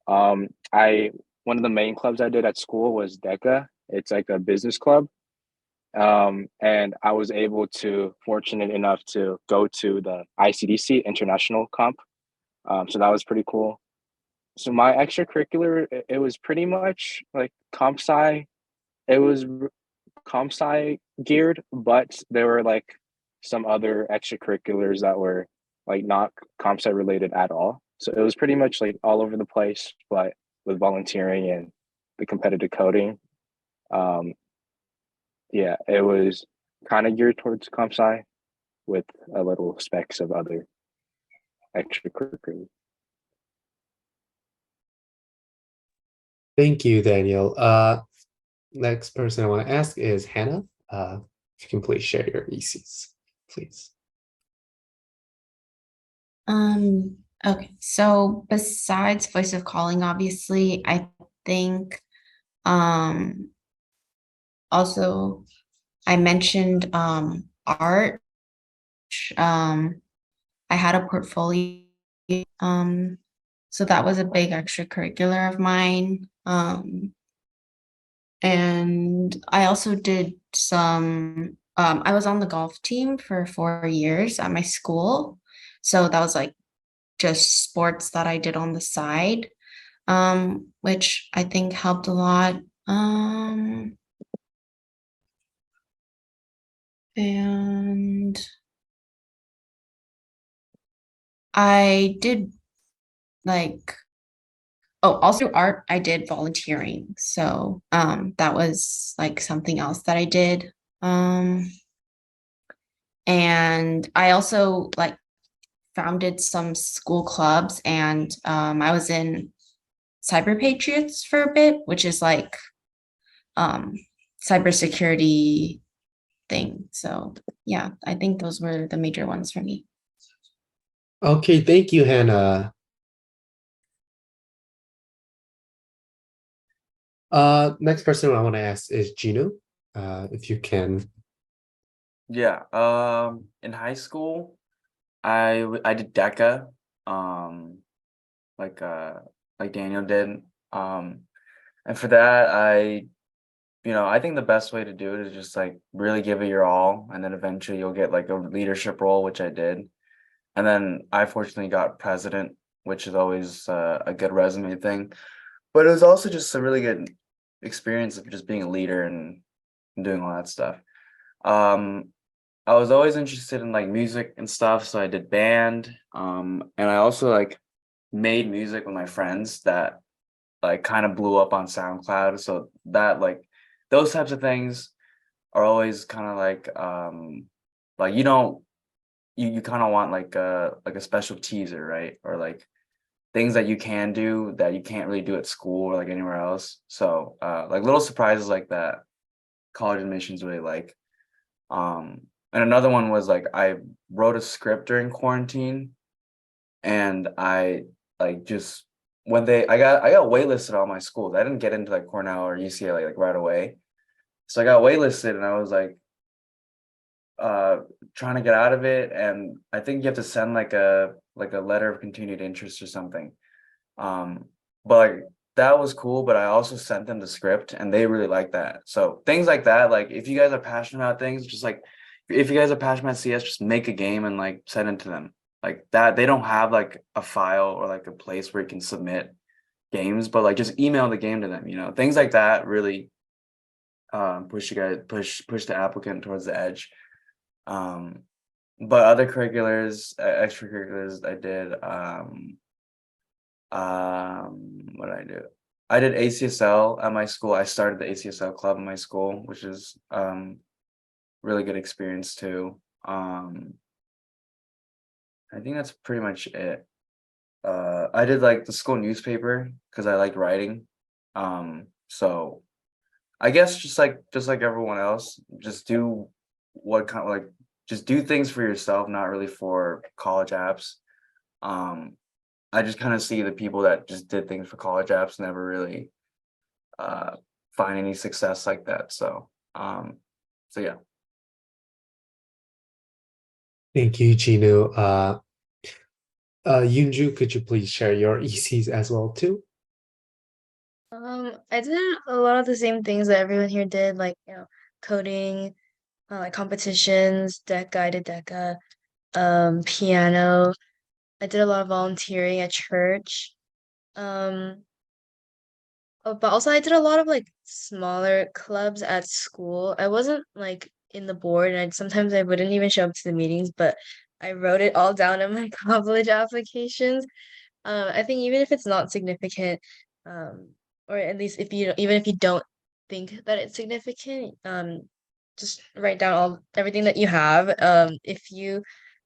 I One of the main clubs I did at school was DECA. It's like a business club. And I was fortunate enough to go to the ICDC International Comp. So that was pretty cool. So my extracurricular, it was pretty much like comp sci. It was comp sci geared, but there were like some other extracurriculars that were like not comp sci related at all. So it was pretty much like all over the place, but with volunteering and the competitive coding. Um, yeah, it was kind of geared towards comp sci with a little specks of other extracurriculars. Thank you, Daniel. Next person I want to ask is Hannah. If you can please share your ECs, please. Okay, so besides Voice of Calling, obviously, I think also I mentioned art. I had a portfolio. So that was a big extracurricular of mine. And I also did I was on the golf team for 4 years at my school. So that was like just sports that I did on the side, which I think helped a lot. And I did like, also art, I did volunteering. So that was like something else that I did. And I also like founded some school clubs, and I was in Cyber Patriots for a bit, which is like cybersecurity thing. So yeah, I think those were the major ones for me. Okay, thank you, Hannah. Next person I want to ask is Gino. If you can. Yeah. In high school, I did DECA, um, like Daniel did. And for that, I think the best way to do it is just like really give it your all, and then eventually you'll get like a leadership role, which I did. And then I fortunately got president, which is always a good resume thing. But it was also just a really good experience of just being a leader and doing all that stuff. Um, I was always interested in like music and stuff, so I did band. And I also like made music with my friends that like kind of blew up on SoundCloud. So that like those types of things are always kind of like you don't you kind of want like a special teaser, right? Or like things that you can do that you can't really do at school or like anywhere else. So like little surprises like that, college admissions really like. And another one was like I wrote a script during quarantine, and I like just when I got waitlisted at all my schools. I didn't get into like Cornell or UCLA like right away. So I got waitlisted, and I was like trying to get out of it, and I think you have to send like a letter of continued interest or something. But like that was cool, but I also sent them the script and they really liked that. So things like that, like if you guys are passionate about things, just like if you guys are passionate about CS, just make a game and like send it to them. like that. They don't have like a file or like a place where you can submit games, but like just email the game to them, things like that really push the applicant towards the edge. But other curriculars, extracurriculars I did, what did I do? I did ACSL at my school. I started the ACSL club in my school, which is really good experience too. I think that's pretty much it. I did like the school newspaper because I liked writing. So I guess just like everyone else, just do just do things for yourself, not really for college apps. I just kind of see the people that just did things for college apps never really find any success like that. So yeah. Thank you, Gino. Yunju, could you please share your ECs as well too? I did a lot of the same things that everyone here did, like, coding, like competitions, deck guided DECA, piano. I did a lot of volunteering at church. But also I did a lot of like smaller clubs at school. I wasn't like in the board, and sometimes I wouldn't even show up to the meetings, but I wrote it all down in my college applications. I think even if it's not significant, um, or at least even if you don't think that it's significant, just write down everything that you have. If you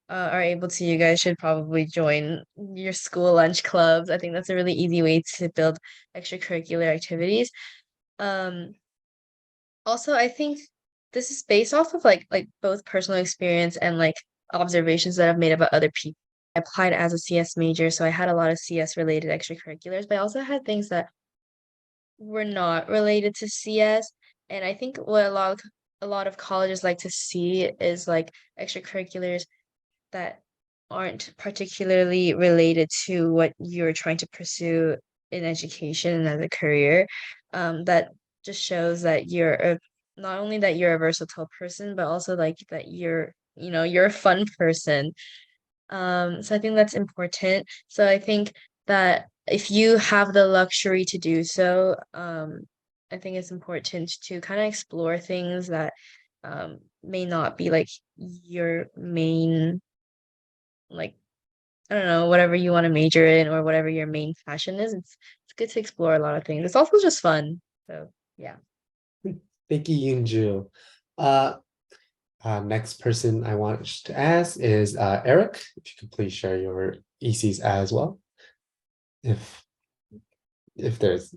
are able to, you guys should probably join your school lunch clubs. I think that's a really easy way to build extracurricular activities. Um, Also, I think this is based off of like both personal experience and like observations that I've made about other people. I applied as a CS major, so I had a lot of CS related extracurriculars, but I also had things that were not related to CS. And I think what a lot of colleges like to see is like extracurriculars that aren't particularly related to what you're trying to pursue in education and as a career. That just shows that not only that you're a versatile person, but also like that you're a fun person. So I think that's important. So I think that if you have the luxury to do so, I think it's important to kind of explore things that may not be like your main, like, I don't know, whatever you want to major in or whatever your main passion is. It's good to explore a lot of things. It's also just fun. So yeah. Thank you, Yunju. Uh, Next person I want to ask is Eric. If you could please share your ECs as well, if there's.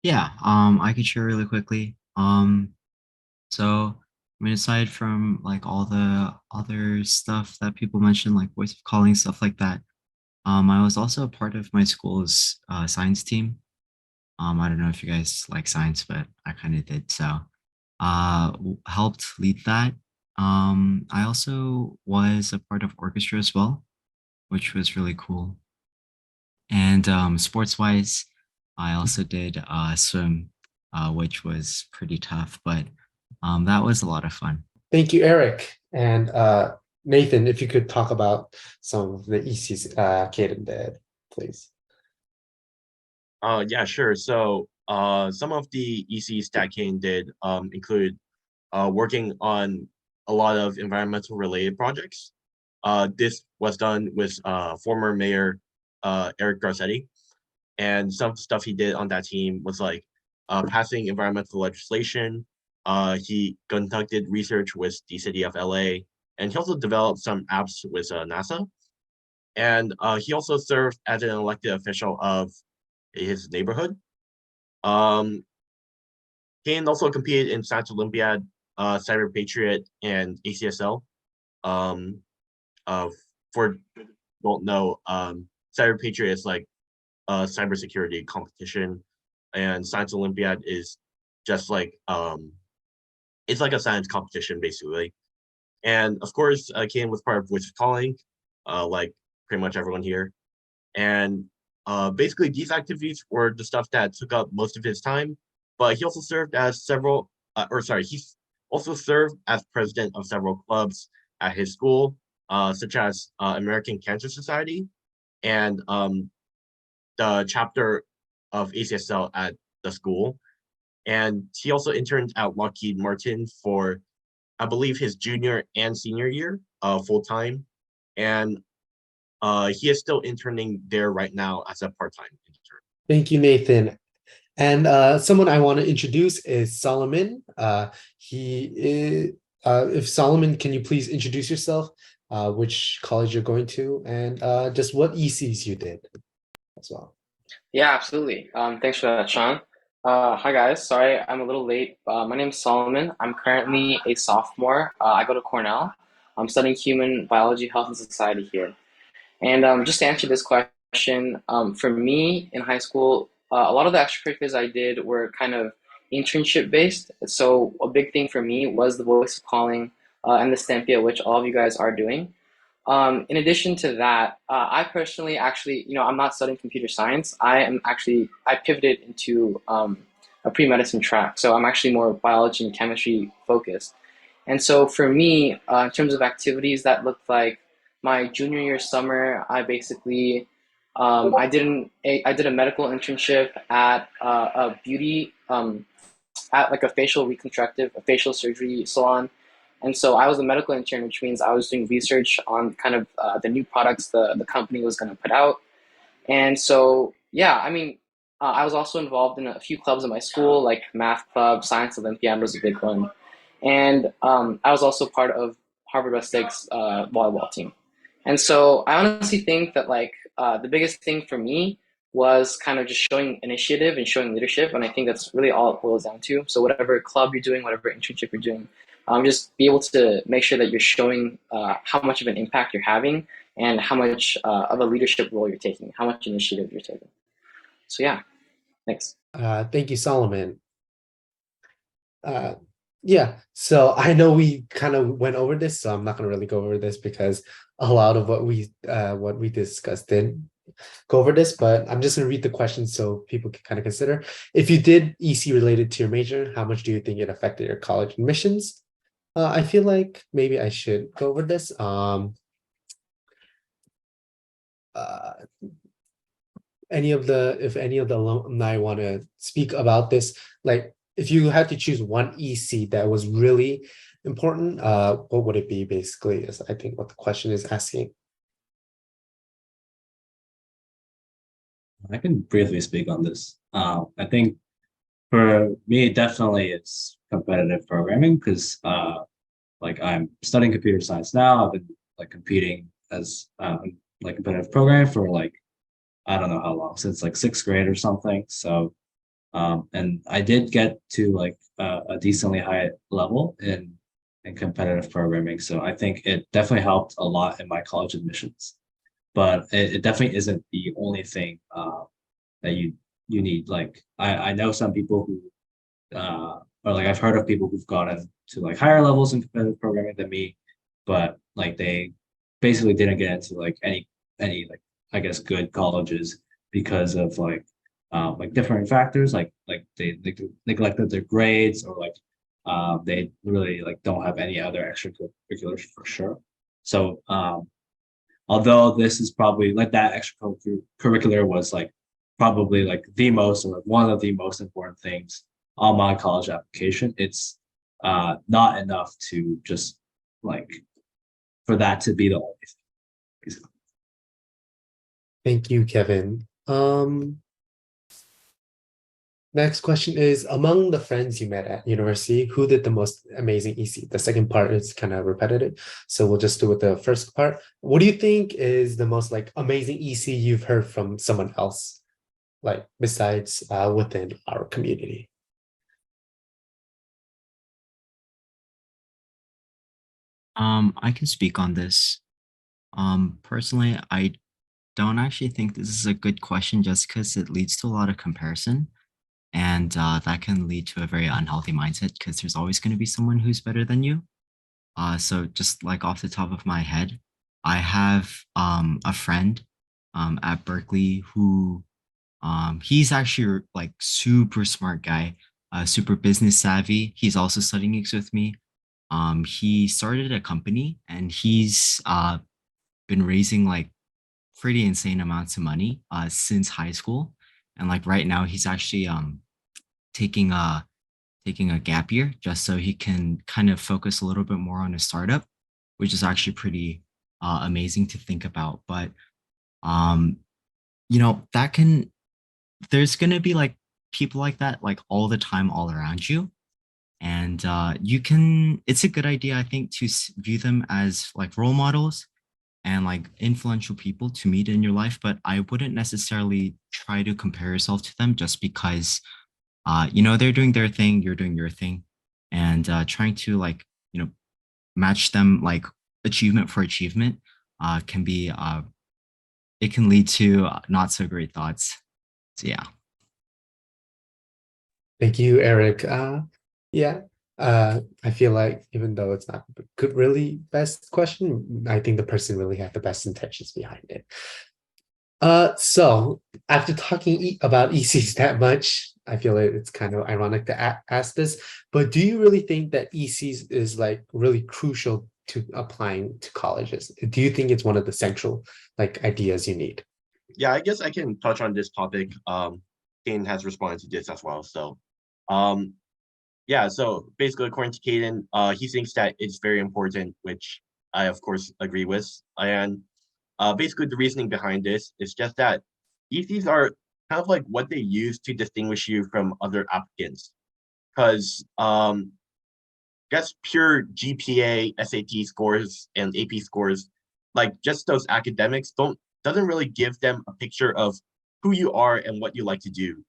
Yeah, I could share really quickly. So I mean, aside from like all the other stuff that people mentioned, like voice of calling, stuff like that, I was also a part of my school's science team. I don't know if you guys like science, but I kind of did. So helped lead that. I also was a part of orchestra as well, which was really cool. And sports wise, I also did swim, which was pretty tough, but that was a lot of fun. Thank you, Eric. And Nathan, if you could talk about some of the ECs Kaden did, please. Yeah, sure. So some of the ECs that Kane did include working on a lot of environmental related projects. This was done with former mayor Eric Garcetti, and some stuff he did on that team was like passing environmental legislation. He conducted research with the city of LA, and he also developed some apps with NASA. And he also served as an elected official of his neighborhood. Kane also competed in Science Olympiad, Cyber Patriot, and ACSL. For don't know, Cyber Patriot is like a cybersecurity competition, and Science Olympiad is just like it's like a science competition basically. And of course, Kane was part of Voice of Calling, like pretty much everyone here. And basically, these activities were the stuff that took up most of his time. But he also served as he also served as president of several clubs at his school. such as American Cancer Society and the chapter of ACSL at the school. And he also interned at Lockheed Martin for, I believe, his junior and senior year, full time. And he is still interning there right now as a part-time intern. Thank you, Nathan. And someone I want to introduce is Solomon. He is, if Solomon, can you please introduce yourself, which college you're going to, and just what ECs you did as well. Yeah, absolutely. Thanks for that, Sean. Hi guys. Sorry, I'm a little late. My name is Solomon. I'm currently a sophomore. I go to Cornell. I'm studying human biology, health, and society here. And just to answer this question, for me in high school, a lot of the extracurriculars I did were kind of internship based. So a big thing for me was the Voice of Calling and the Stampia, which all of you guys are doing. In addition to that, I personally actually, I'm not studying computer science. I pivoted into a pre-medicine track. So I'm actually more biology and chemistry focused. And so for me, in terms of activities, that looked like my junior year summer, I basically, I did a medical internship at a beauty, at like a a facial surgery salon. And so I was a medical intern, which means I was doing research on kind of the new products the company was going to put out. And so, yeah, I mean, I was also involved in a few clubs in my school, like math club, science Olympiad was a big one. And I was also part of Harvard Rustics volleyball team. And so I honestly think that like the biggest thing for me was kind of just showing initiative and showing leadership. And I think that's really all it boils down to. So whatever club you're doing, whatever internship you're doing, just be able to make sure that you're showing how much of an impact you're having and how much of a leadership role you're taking, how much initiative you're taking. So yeah, thanks. Thank you, Solomon. Yeah, so I know we kind of went over this, so I'm not going to really go over this because a lot of what we discussed did go over this, but I'm just going to read the questions so people can kind of consider. If you did EC related to your major, how much do you think it affected your college admissions? I feel like maybe I should go over this. If any of the alumni want to speak about this, like if you had to choose one EC that was really important, what would it be basically is I think what the question is asking. I can briefly speak on this. I think for me, definitely it's competitive programming because like I'm studying computer science now. I've been like competing as like competitive programming for like, I don't know how long, since like sixth grade or something. So, and I did get to like a decently high level in competitive programming. So I think it definitely helped a lot in my college admissions. But it definitely isn't the only thing that you need. Like I know some people who or like I've heard of people who've gotten to like higher levels in competitive programming than me, but like they basically didn't get into like any like I guess good colleges because of like different factors like they neglected their grades or like they really like don't have any other extracurriculars for sure. So although this is probably like that extracurricular was like probably like the most or like one of the most important things on my college application, it's not enough to just like for that to be the only thing. Basically. Thank you, Kevin. Next question is, among the friends you met at university, who did the most amazing EC? The second part is kind of repetitive, so we'll just do with the first part. What do you think is the most like amazing EC you've heard from someone else, like besides within our community? I can speak on this. Personally, I don't actually think this is a good question just because it leads to a lot of comparison. And that can lead to a very unhealthy mindset because there's always going to be someone who's better than you. So just like off the top of my head, I have a friend at Berkeley who he's actually like super smart guy, super business savvy. He's also studying gigs with me. He started a company and he's been raising like pretty insane amounts of money since high school. And like right now he's actually taking a taking a gap year just so he can kind of focus a little bit more on his startup, which is actually pretty amazing to think about. But um, that can there's gonna be like people like that like all the time all around you. And you can it's a good idea, I think, to view them as like role models and like influential people to meet in your life, but I wouldn't necessarily try to compare yourself to them just because they're doing their thing, you're doing your thing, and trying to like match them like achievement for achievement can be it can lead to not so great thoughts. So yeah. Thank you, Eric. Yeah, I feel like even though it's not a good, really best question, I think the person really had the best intentions behind it. So after talking about ECs that much, I feel like it's kind of ironic to ask this, but do you really think that ECs is like really crucial to applying to colleges? Do you think it's one of the central like ideas you need? Yeah, I guess I can touch on this topic. Kane has responded to this as well. So, um, yeah, so basically, according to Caden, he thinks that it's very important, which I of course agree with. And basically, the reasoning behind this is just that ECs are kind of like what they use to distinguish you from other applicants. Because just pure GPA, SAT scores, and AP scores, like just those academics, doesn't really give them a picture of who you are and what you like to do.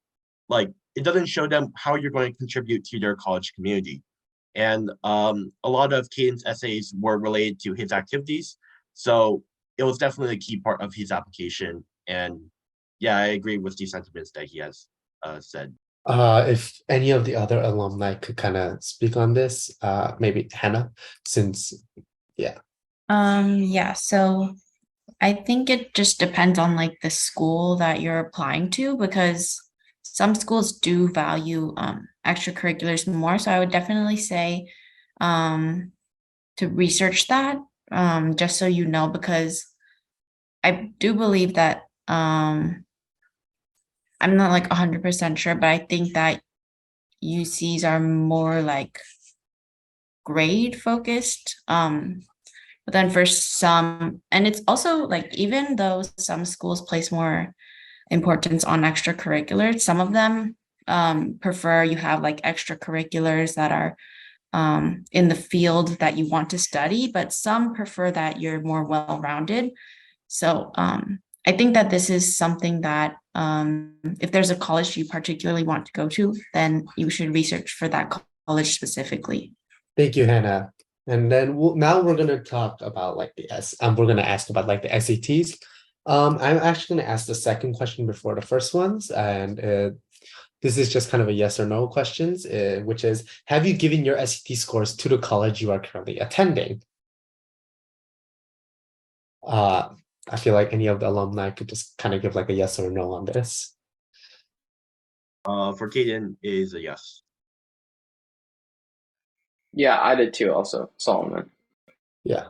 Like it doesn't show them how you're going to contribute to their college community. And a lot of Caden's essays were related to his activities, so it was definitely a key part of his application. And yeah, I agree with the sentiments that he has said. If any of the other alumni could kind of speak on this, maybe Hannah, since yeah. Yeah, so I think it just depends on like the school that you're applying to because some schools do value extracurriculars more. So I would definitely say to research that just so you know, because I do believe that I'm not like 100% sure, but I think that UCs are more like grade focused. But then for some, and it's also like, even though some schools place more importance on extracurriculars, some of them prefer you have like extracurriculars that are in the field that you want to study, but some prefer that you're more well-rounded. So I think that this is something that if there's a college you particularly want to go to, then you should research for that college specifically. Thank you, Hannah. And then now we're gonna talk about like we're gonna ask about like the SATs. I'm actually gonna ask the second question before the first ones, and this is just kind of a yes or no questions, which is, have you given your SAT scores to the college you are currently attending? I feel like any of the alumni could just kind of give like a yes or no on this. For Caden is a yes. Yeah, I did too. Also, Solomon. Yeah.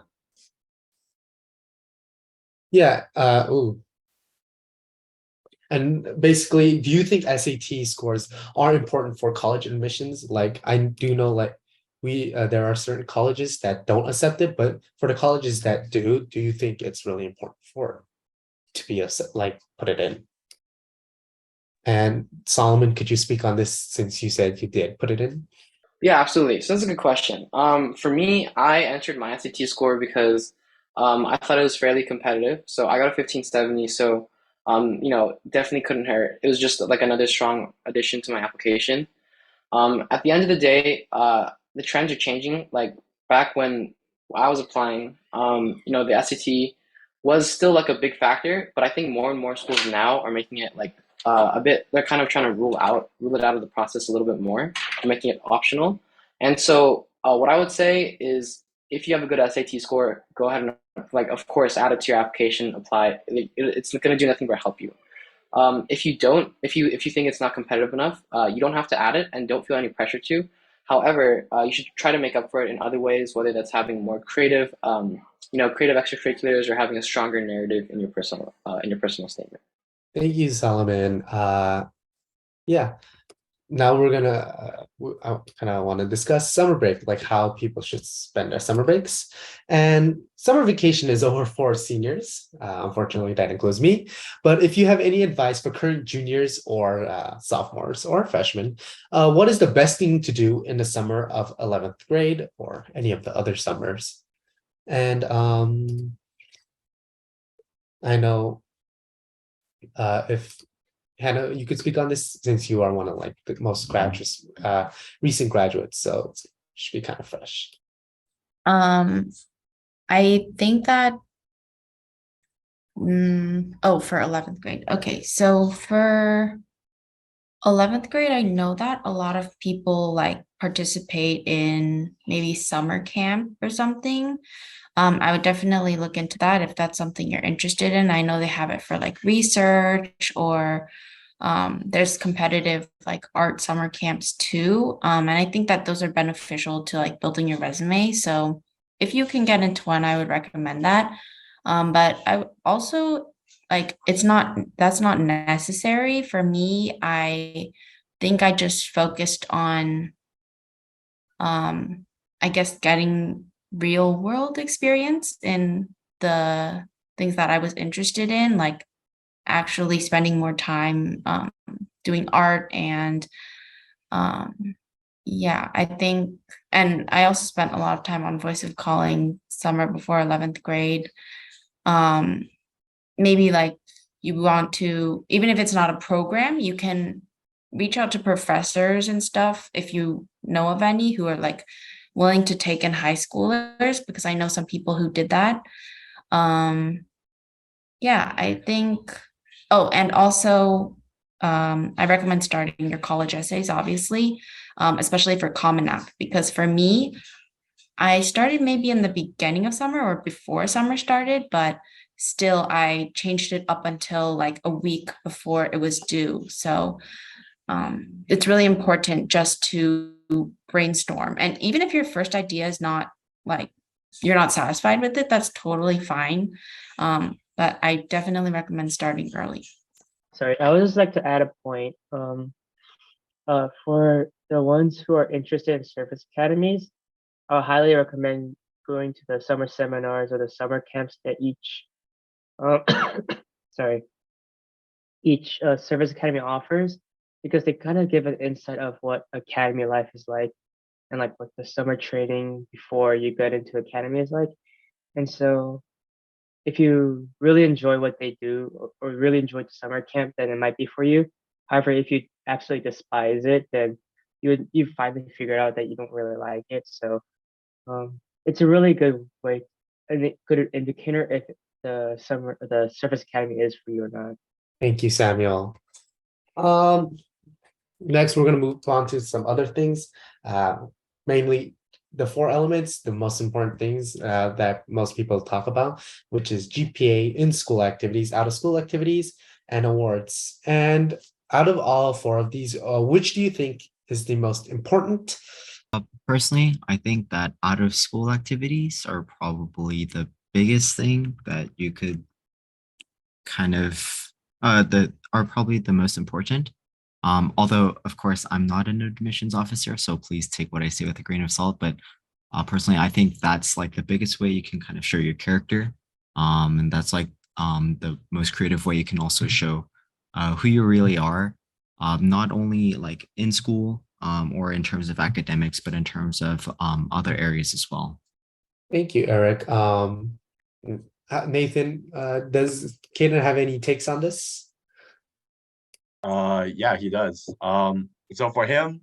Yeah. Ooh. And basically, do you think SAT scores are important for college admissions? Like I do know, like there are certain colleges that don't accept it, but for the colleges that do you think it's really important for to be like put it in? And Solomon, could you speak on this since you said you did put it in? Yeah, absolutely. So that's a good question. For me, I entered my SAT score because I thought it was fairly competitive. So I got a 1570. So definitely couldn't hurt. It was just like another strong addition to my application. At the end of the day, the trends are changing. Like back when I was applying, the SAT was still like a big factor, but I think more and more schools now are making it like a bit. They're kind of trying to rule it out of the process a little bit more, and making it optional. And so, what I would say is, if you have a good SAT score, go ahead and like, of course, add it to your application, apply. It's going to do nothing but help you. If you don't, if you think it's not competitive enough, you don't have to add it and don't feel any pressure to. However, you should try to make up for it in other ways, whether that's having more creative, creative extracurriculars or having a stronger narrative in your personal statement. Thank you, Solomon. Yeah. Now we're gonna I kind of want to discuss summer break, like how people should spend their summer breaks. And summer vacation is over for seniors. Unfortunately, that includes me. But if you have any advice for current juniors or sophomores or freshmen, what is the best thing to do in the summer of 11th grade or any of the other summers? And I know if Hannah, you could speak on this since you are one of like the most graduates, recent graduates, so it should be kind of fresh. I think that for 11th grade. Okay, so for 11th grade, I know that a lot of people like participate in maybe summer camp or something. I would definitely look into that if that's something you're interested in. I know they have it for like research or there's competitive like art summer camps too. And I think that those are beneficial to like building your resume. So if you can get into one, I would recommend that. But I also like that's not necessary for me. I think I just focused on I guess getting real world experience in the things that I was interested in, like actually spending more time doing art and yeah, I think, and I also spent a lot of time on Voice of Calling summer before 11th grade. Maybe like you want to, even if it's not a program, you can reach out to professors and stuff if you know of any who are like willing to take in high schoolers, because I know some people who did that. Yeah, I think, oh, and also I recommend starting your college essays, obviously, especially for Common App, because for me, I started maybe in the beginning of summer or before summer started, but still I changed it up until like a week before it was due. So it's really important just to brainstorm. And even if your first idea is not like you're not satisfied with it, that's totally fine. But I definitely recommend starting early. Sorry, I would just like to add a point. For the ones who are interested in service academies, I would highly recommend going to the summer seminars or the summer camps that uh, sorry, each service academy offers, because they kind of give an insight of what academy life is like and like what the summer training before you get into academy is like. And so if you really enjoy what they do or really enjoy the summer camp, then it might be for you. However, if you absolutely despise it, then you finally figure out that you don't really like it. So it's a really good way, a good indicator if the service academy is for you or not. Thank you, Samuel. Next, we're going to move on to some other things, mainly the 4 elements, the most important things that most people talk about, which is GPA, in-school activities, out-of-school activities, and awards. And out of all 4 of these, which do you think is the most important? Personally, I think that out of school activities are probably the biggest thing that you could kind of that are probably the most important. Although, of course, I'm not an admissions officer, so please take what I say with a grain of salt. But personally, I think that's like the biggest way you can kind of show your character. And that's like the most creative way you can also show who you really are, not only like in school or in terms of academics, but in terms of other areas as well. Thank you, Eric. Nathan, does Kaden have any takes on this? Yeah, he does. So for him,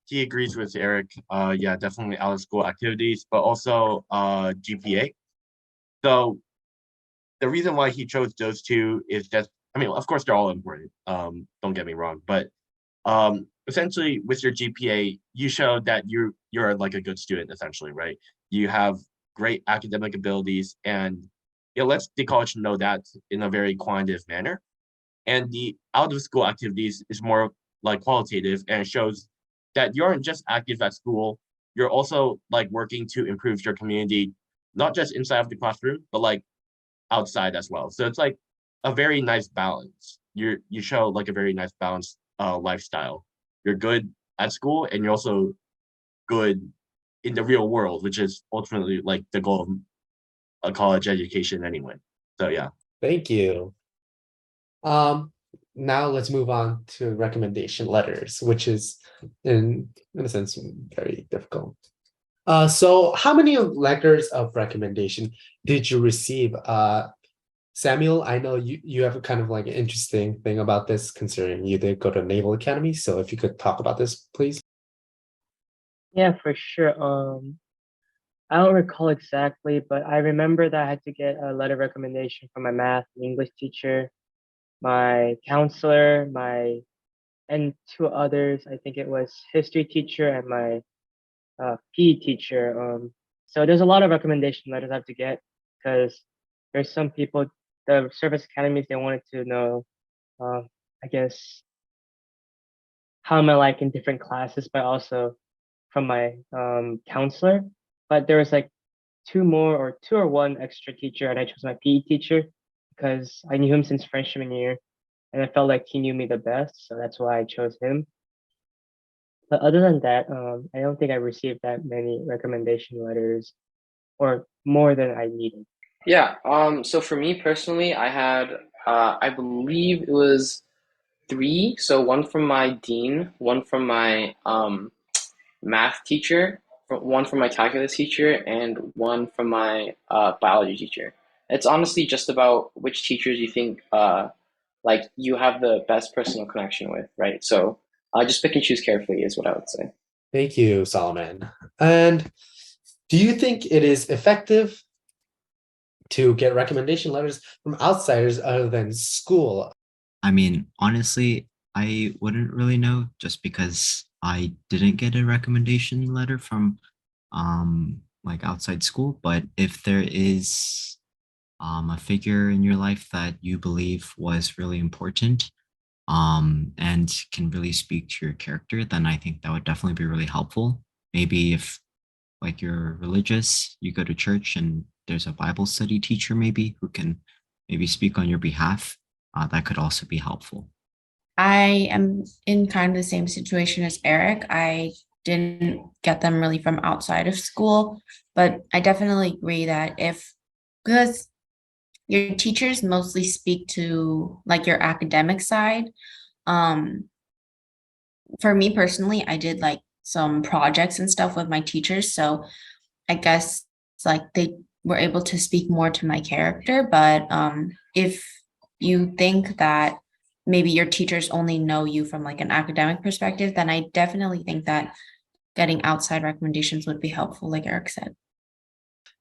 he agrees with Eric. Yeah, definitely out of school activities, but also GPA. So the reason why he chose those 2 is just, I mean, of course they're all important. Don't get me wrong, but essentially with your GPA, you show that you're like a good student, essentially, right? You have great academic abilities, and it lets the college know that in a very quantitative manner. And the out of school activities is more like qualitative, and it shows that you aren't just active at school, you're also like working to improve your community, not just inside of the classroom, but like outside as well. So it's like a very nice balance. You show like a very nice balanced lifestyle. You're good at school and you're also good in the real world, which is ultimately like the goal of a college education anyway. So yeah. Thank you. Now let's move on to recommendation letters, which is in a sense very difficult. So how many letters of recommendation did you receive? Samuel, I know you have a kind of like an interesting thing about this, considering you did go to Naval Academy. So if you could talk about this, please. Yeah, for sure. I don't recall exactly, but I remember that I had to get a letter of recommendation from my math and English teacher, my counselor, and two others. I think it was history teacher and my PE teacher. So there's a lot of recommendation letters I have to get because there's some people, the service academies, they wanted to know, I guess, how am I like in different classes, but also from my counselor. But there was like two or one extra teacher, and I chose my PE teacher because I knew him since freshman year, and I felt like he knew me the best, so that's why I chose him. But other than that, I don't think I received that many recommendation letters or more than I needed. Yeah, so for me personally, I had, I believe it was three. So one from my dean, one from my math teacher, one from my calculus teacher, and one from my biology teacher. It's honestly just about which teachers you think like you have the best personal connection with, right? So just pick and choose carefully is what I would say. Thank you, Solomon. And do you think it is effective to get recommendation letters from outsiders other than school? I mean, honestly, I wouldn't really know just because I didn't get a recommendation letter from like outside school. But if there is a figure in your life that you believe was really important and can really speak to your character, then I think that would definitely be really helpful. Maybe if like you're religious, you go to church and there's a Bible study teacher maybe who can maybe speak on your behalf, that could also be helpful. I am in kind of the same situation as Eric. I didn't get them really from outside of school, but I definitely agree that because your teachers mostly speak to like your academic side. Um, for me personally, I did like some projects and stuff with my teachers. So I guess it's like they were able to speak more to my character. But if you think that maybe your teachers only know you from like an academic perspective, then I definitely think that getting outside recommendations would be helpful, like Eric said.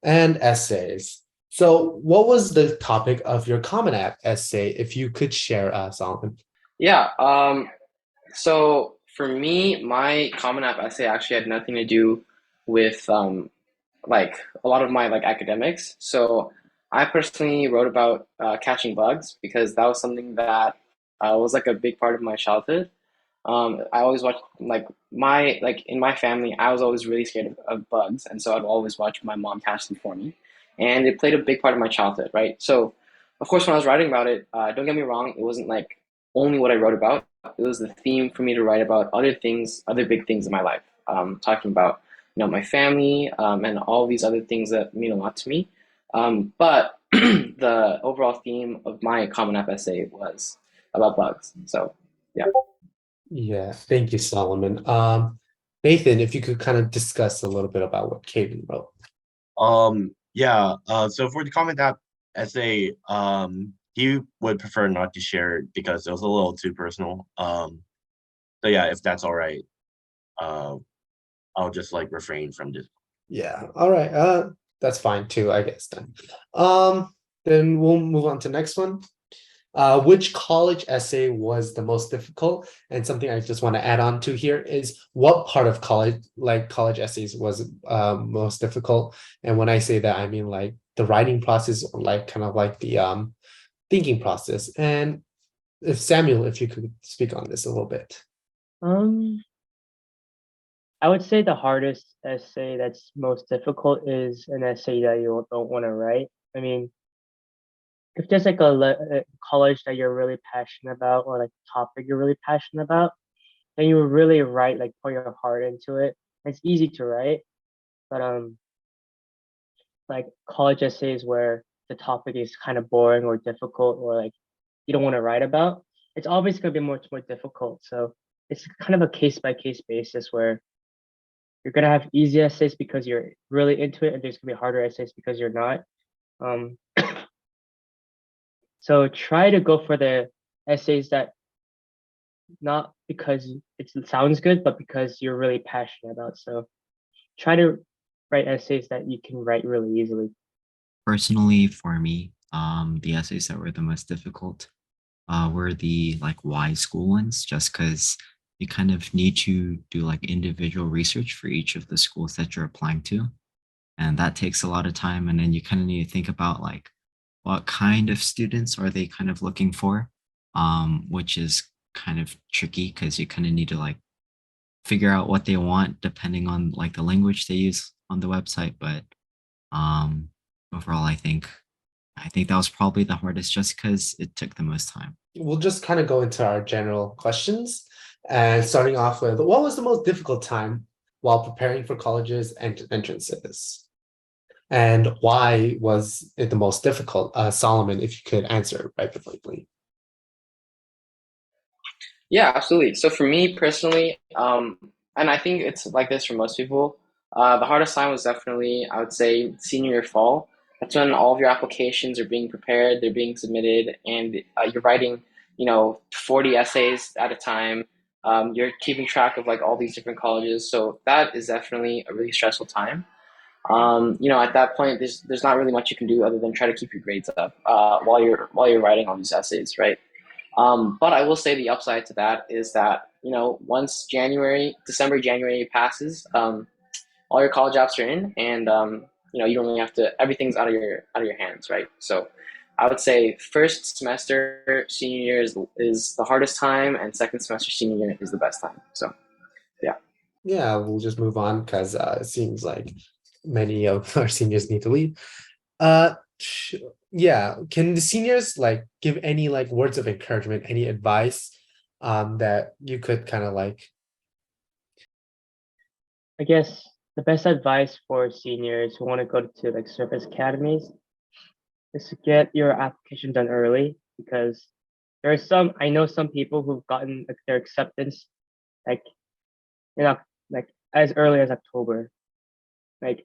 And essays. So what was the topic of your Common App essay, if you could share, Solomon? Yeah, so for me, my Common App essay actually had nothing to do with like a lot of my like academics. So I personally wrote about catching bugs because that was something that was like a big part of my childhood. I always watched like in my family, I was always really scared of bugs, and so I'd always watch my mom catch them for me, and it played a big part of my childhood, right? So, of course, when I was writing about it, don't get me wrong, it wasn't like only what I wrote about. It was the theme for me to write about other things, other big things in my life, talking about my family and all these other things that mean a lot to me. But the overall theme of my Common App essay was about bugs. So, yeah. Yeah, thank you, Solomon. Nathan, if you could kind of discuss a little bit about what Caden wrote. Yeah, so for the comment app essay, he would prefer not to share it because it was a little too personal. So yeah, if that's all right, I'll just like refrain from this. Yeah, all right. That's fine too, I guess then. Then we'll move on to next one. Which college essay was the most difficult? And something I just want to add on to here is what part of college essays was most difficult? And when I say that, I mean like the writing process or like kind of like the thinking process. And if Samuel, if you could speak on this a little bit. Um, I would say the hardest essay that's most difficult is an essay that you don't want to write. I mean, if there's like a college that you're really passionate about or like a topic you're really passionate about, then you would really write, like pour your heart into it. It's easy to write, but like college essays where the topic is kind of boring or difficult or like you don't want to write about, it's always going to be much more difficult. So it's kind of a case by case basis where you're going to have easy essays because you're really into it, and there's going to be harder essays because you're not. Um, so try to go for the essays that not because it sounds good, but because you're really passionate about. So try to write essays that you can write really easily. Personally, for me, the essays that were the most difficult were the like why school ones, just because you kind of need to do like individual research for each of the schools that you're applying to. And that takes a lot of time. And then you kind of need to think about like what kind of students are they kind of looking for, which is kind of tricky because you kind of need to like figure out what they want depending on like the language they use on the website. But um, overall, I think that was probably the hardest just because it took the most time. We'll just kind of go into our general questions. And starting off with, what was the most difficult time while preparing for colleges and entrances? And why was it the most difficult? Solomon, if you could answer right before. Yeah, absolutely. So for me personally, and I think it's like this for most people, the hardest time was definitely, I would say, senior year fall. That's when all of your applications are being prepared, they're being submitted, and you're writing, 40 essays at a time. You're keeping track of like all these different colleges, so that is definitely a really stressful time. At that point, there's not really much you can do other than try to keep your grades up while you're writing all these essays, right? But I will say the upside to that is that, once December, January passes, all your college apps are in, and you don't really have to. Everything's out of your hands, right? So, I would say first semester senior year is the hardest time, and second semester senior year is the best time. So, yeah. Yeah, we'll just move on because it seems like many of our seniors need to leave. Uh, yeah, can the seniors like give any like words of encouragement, any advice that you could kind of like. I guess the best advice for seniors who want to go to like service academies is to get your application done early, because I know some people who've gotten like, their acceptance like like as early as October. Like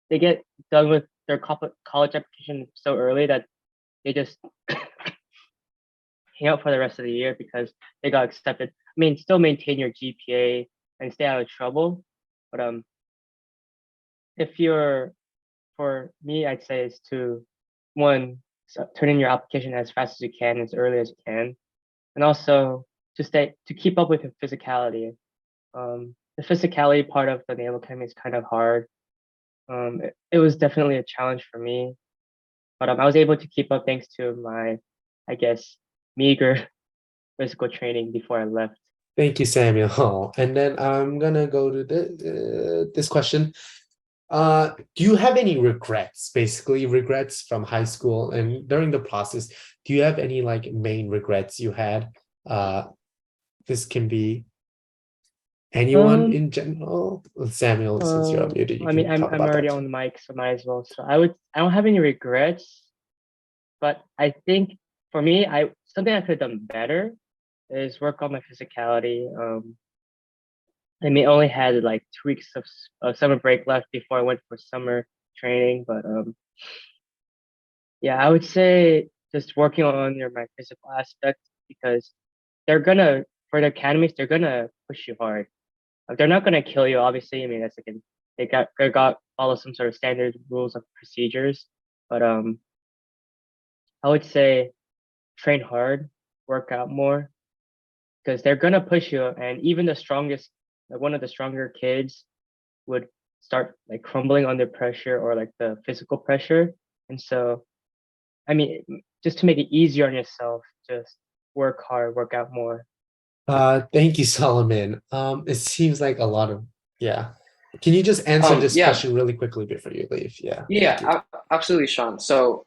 they get done with their college application so early that they just hang out for the rest of the year because they got accepted. I mean, still maintain your GPA and stay out of trouble, but if you're for me, I'd say is to one, turn in your application as fast as you can, as early as you can, and also to keep up with your physicality. The physicality part of the naval academy is kind of hard. It was definitely a challenge for me, but I was able to keep up thanks to my, I guess, meager physical training before I left. Thank you, Samuel. And then I'm gonna go to this question. Do you have any regrets, basically regrets from high school and during the process? Do you have any like main regrets you had? This can be anyone in general. Samuel, since you're muted, you I mean, can talk I'm about already that. on the mic, so might as well. So I don't have any regrets, but I think for me, something I could have done better is work on my physicality. I mean, only had like 2 weeks of summer break left before I went for summer training, but yeah, I would say just working on my physical aspect, because for the academies, they're gonna push you hard. They're not gonna kill you, obviously. I mean, that's like they got follow some sort of standard rules of procedures, but I would say train hard, work out more, because they're gonna push you, and even the strongest, like one of the stronger kids, would start like crumbling under pressure or like the physical pressure. And so, I mean, just to make it easier on yourself, just work hard, work out more. Thank you, Solomon. It seems like a lot of, yeah. Can you just answer this Yeah, question really quickly before you leave? Yeah, thank yeah, you. absolutely, Sean. So,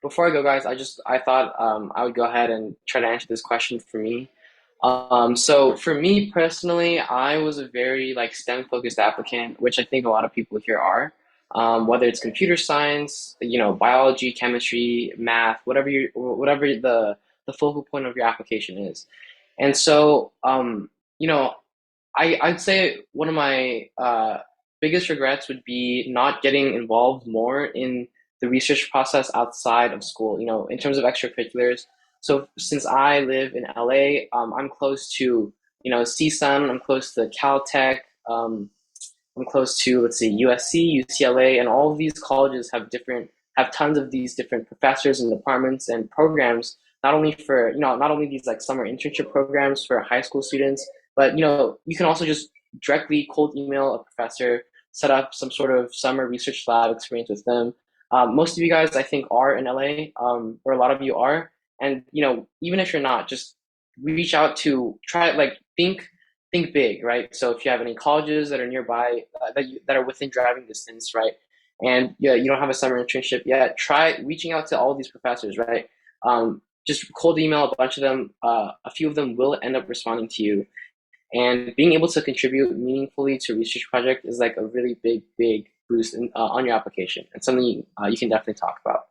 before I go, guys, I thought I would go ahead and try to answer this question for me. So for me personally, I was a very like STEM focused applicant, which I think a lot of people here are. Whether it's computer science, biology, chemistry, math, whatever the focal point of your application is. And so, you know, I'd say one of my biggest regrets would be not getting involved more in the research process outside of school, in terms of extracurriculars. So since I live in LA, I'm close to, CSUN, I'm close to Caltech, I'm close to, let's see, USC, UCLA, and all of these colleges have tons of these different professors and departments and programs. Not only these like summer internship programs for high school students, but you can also just directly cold email a professor, set up some sort of summer research lab experience with them. Most of you guys, I think, are in LA, or a lot of you are, and even if you're not, just reach out to try like think big, right? So if you have any colleges that are nearby that are within driving distance, right, and yeah, you don't have a summer internship yet, try reaching out to all these professors, right? Just cold email a bunch of them. A few of them will end up responding to you, and being able to contribute meaningfully to a research project is like a really big boost on your application, and something you can definitely talk about.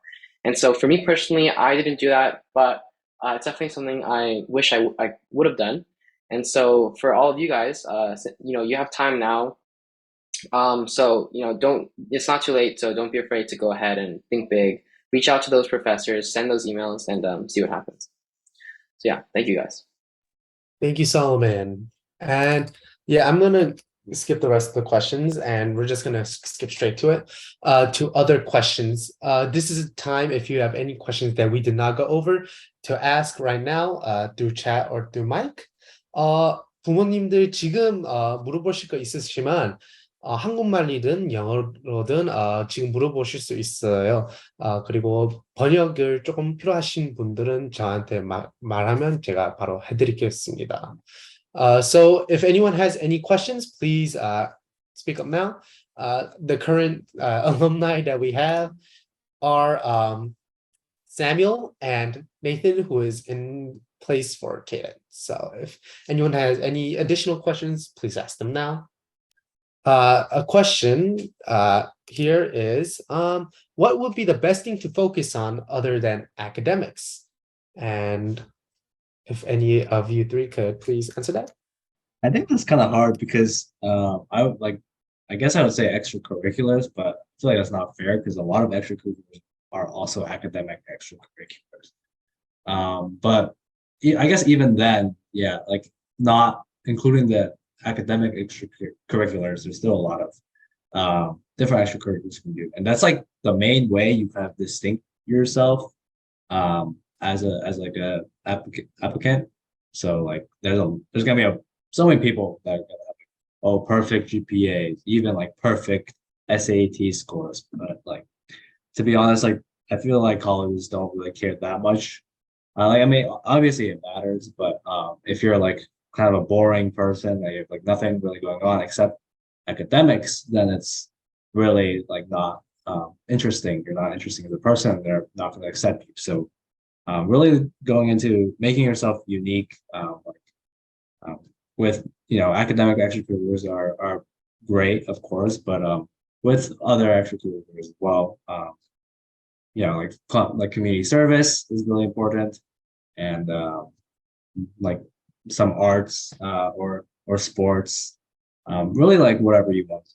And so for me personally, I didn't do that, but it's definitely something I wish I would have done. And so for all of you guys, you have time now. So don't it's not too late, so don't be afraid to go ahead and think big. Reach out to those professors, send those emails, and see what happens. So yeah, thank you guys. Thank you, Solomon. And yeah, I'm gonna skip the rest of the questions and we're just gonna skip straight to it. To other questions. This is a time if you have any questions that we did not go over to ask right now through chat or through mic. 부모님들 지금 물어보실 거 있으시면 한국말이든 영어로든 지금 물어보실 수 있어요. 그리고 번역을 조금 필요하신 분들은 저한테 말하면 제가 바로 해드리겠습니다. So if anyone has any questions, please speak up now. The current alumni that we have are Samuel and Nathan, who is in place for Kaden. So if anyone has any additional questions, please ask them now. A question here is, what would be the best thing to focus on other than academics? And if any of you three could please answer that. I think that's kind of hard because I guess I would say extracurriculars, but I feel like that's not fair because a lot of extracurriculars are also academic extracurriculars. But I guess even then, yeah, like not including the academic extracurriculars, there's still a lot of different extracurriculars you can do, and that's like the main way you kind of distinct yourself as like a applicant. So like there's gonna be so many people that are gonna have perfect GPAs, even like perfect SAT scores, but like to be honest, like I feel like colleges don't really care that much. I mean, obviously it matters, but if you're like kind of a boring person, like you have like nothing really going on except academics, then it's really like not interesting. You're not interesting as a person. They're not going to accept you. So really going into making yourself unique, with academic extracurriculars are great, of course, but with other extracurriculars as well. Like community service is really important, and like some arts or sports, really like whatever you want.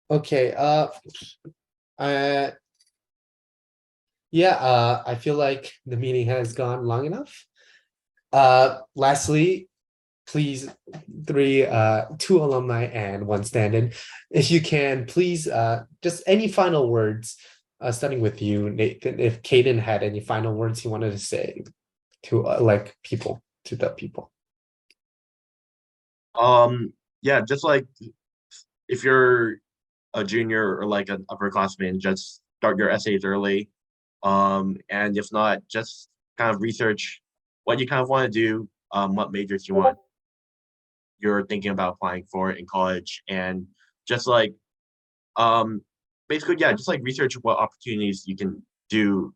Okay. Yeah. I feel like the meeting has gone long enough. Lastly, please, two alumni and one stand-in, if you can, please, just any final words. Starting with you, Nathan, if Kaden had any final words he wanted to say to the people. Yeah, just like if you're a junior or like an upperclassman, just start your essays early. And if not, just kind of research what you kind of want to do what majors you're thinking about applying for in college, and just like basically, yeah, just like research what opportunities you can do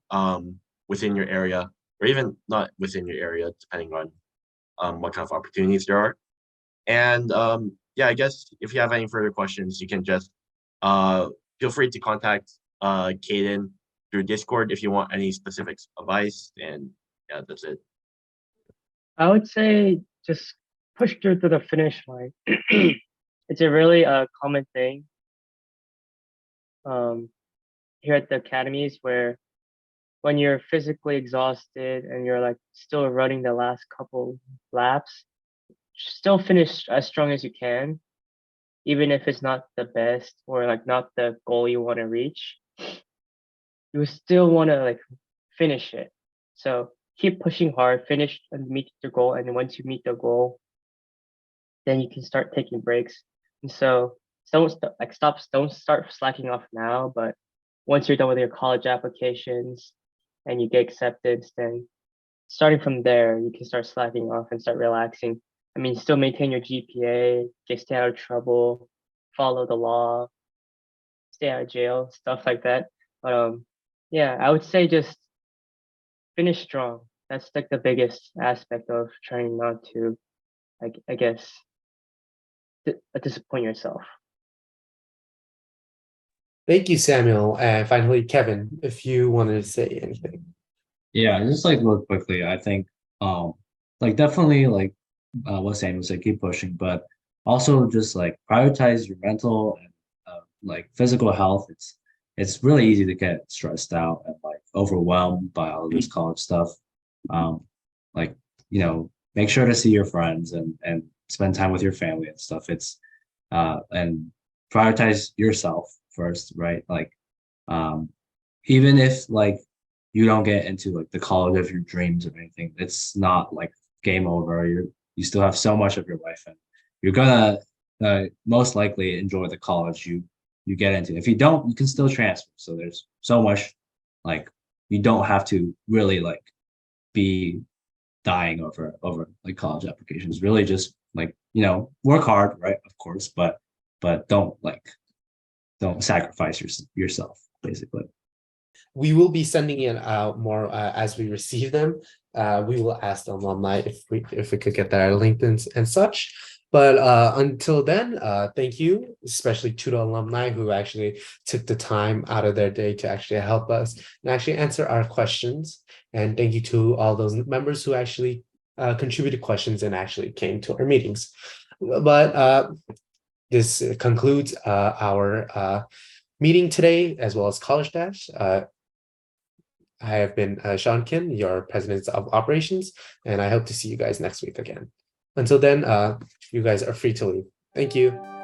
within your area, or even not within your area, depending on what kind of opportunities there are. And yeah, I guess if you have any further questions, you can just feel free to contact Kaden through Discord if you want any specific advice. And yeah, that's it. I would say just push through to the finish line. It's a really common thing um, here at the academies where when you're physically exhausted and you're like still running the last couple laps, still finish as strong as you can, even if it's not the best or like not the goal you want to reach. You still want to like finish it. So keep pushing hard, finish and meet the goal. And once you meet the goal, then you can start taking breaks. And so don't start slacking off now, but once you're done with your college applications and you get accepted, then starting from there, you can start slacking off and start relaxing. I mean, still maintain your GPA, stay out of trouble, follow the law, stay out of jail, stuff like that. But yeah, I would say just finish strong. That's like the biggest aspect of trying not to, like, I guess, disappoint yourself. Thank you, Samuel. And finally, Kevin, if you wanted to say anything. Yeah, just like real quickly, I think like definitely like what Samuel said, keep pushing, but also just like prioritize your mental and like physical health. It's really easy to get stressed out and like overwhelmed by all of this college stuff. Um, like make sure to see your friends and spend time with your family and stuff. It's and prioritize yourself first, right? Like um, even if like you don't get into like the college of your dreams or anything, it's not like game over. You still have so much of your life, and you're gonna most likely enjoy the college you get into. If you don't, you can still transfer. So there's so much like you don't have to really like be dying over like college applications. Really just like, work hard, right? Of course, but don't sacrifice yourself, basically. We will be sending it out more as we receive them. We will ask the alumni if we could get their LinkedIn's and such. But until then, thank you, especially to the alumni who actually took the time out of their day to actually help us and actually answer our questions. And thank you to all those members who actually contributed questions and actually came to our meetings. But this concludes our meeting today, as well as College Dash. I have been Sean Kim, your president of operations, and I hope to see you guys next week again. Until then, you guys are free to leave. Thank you.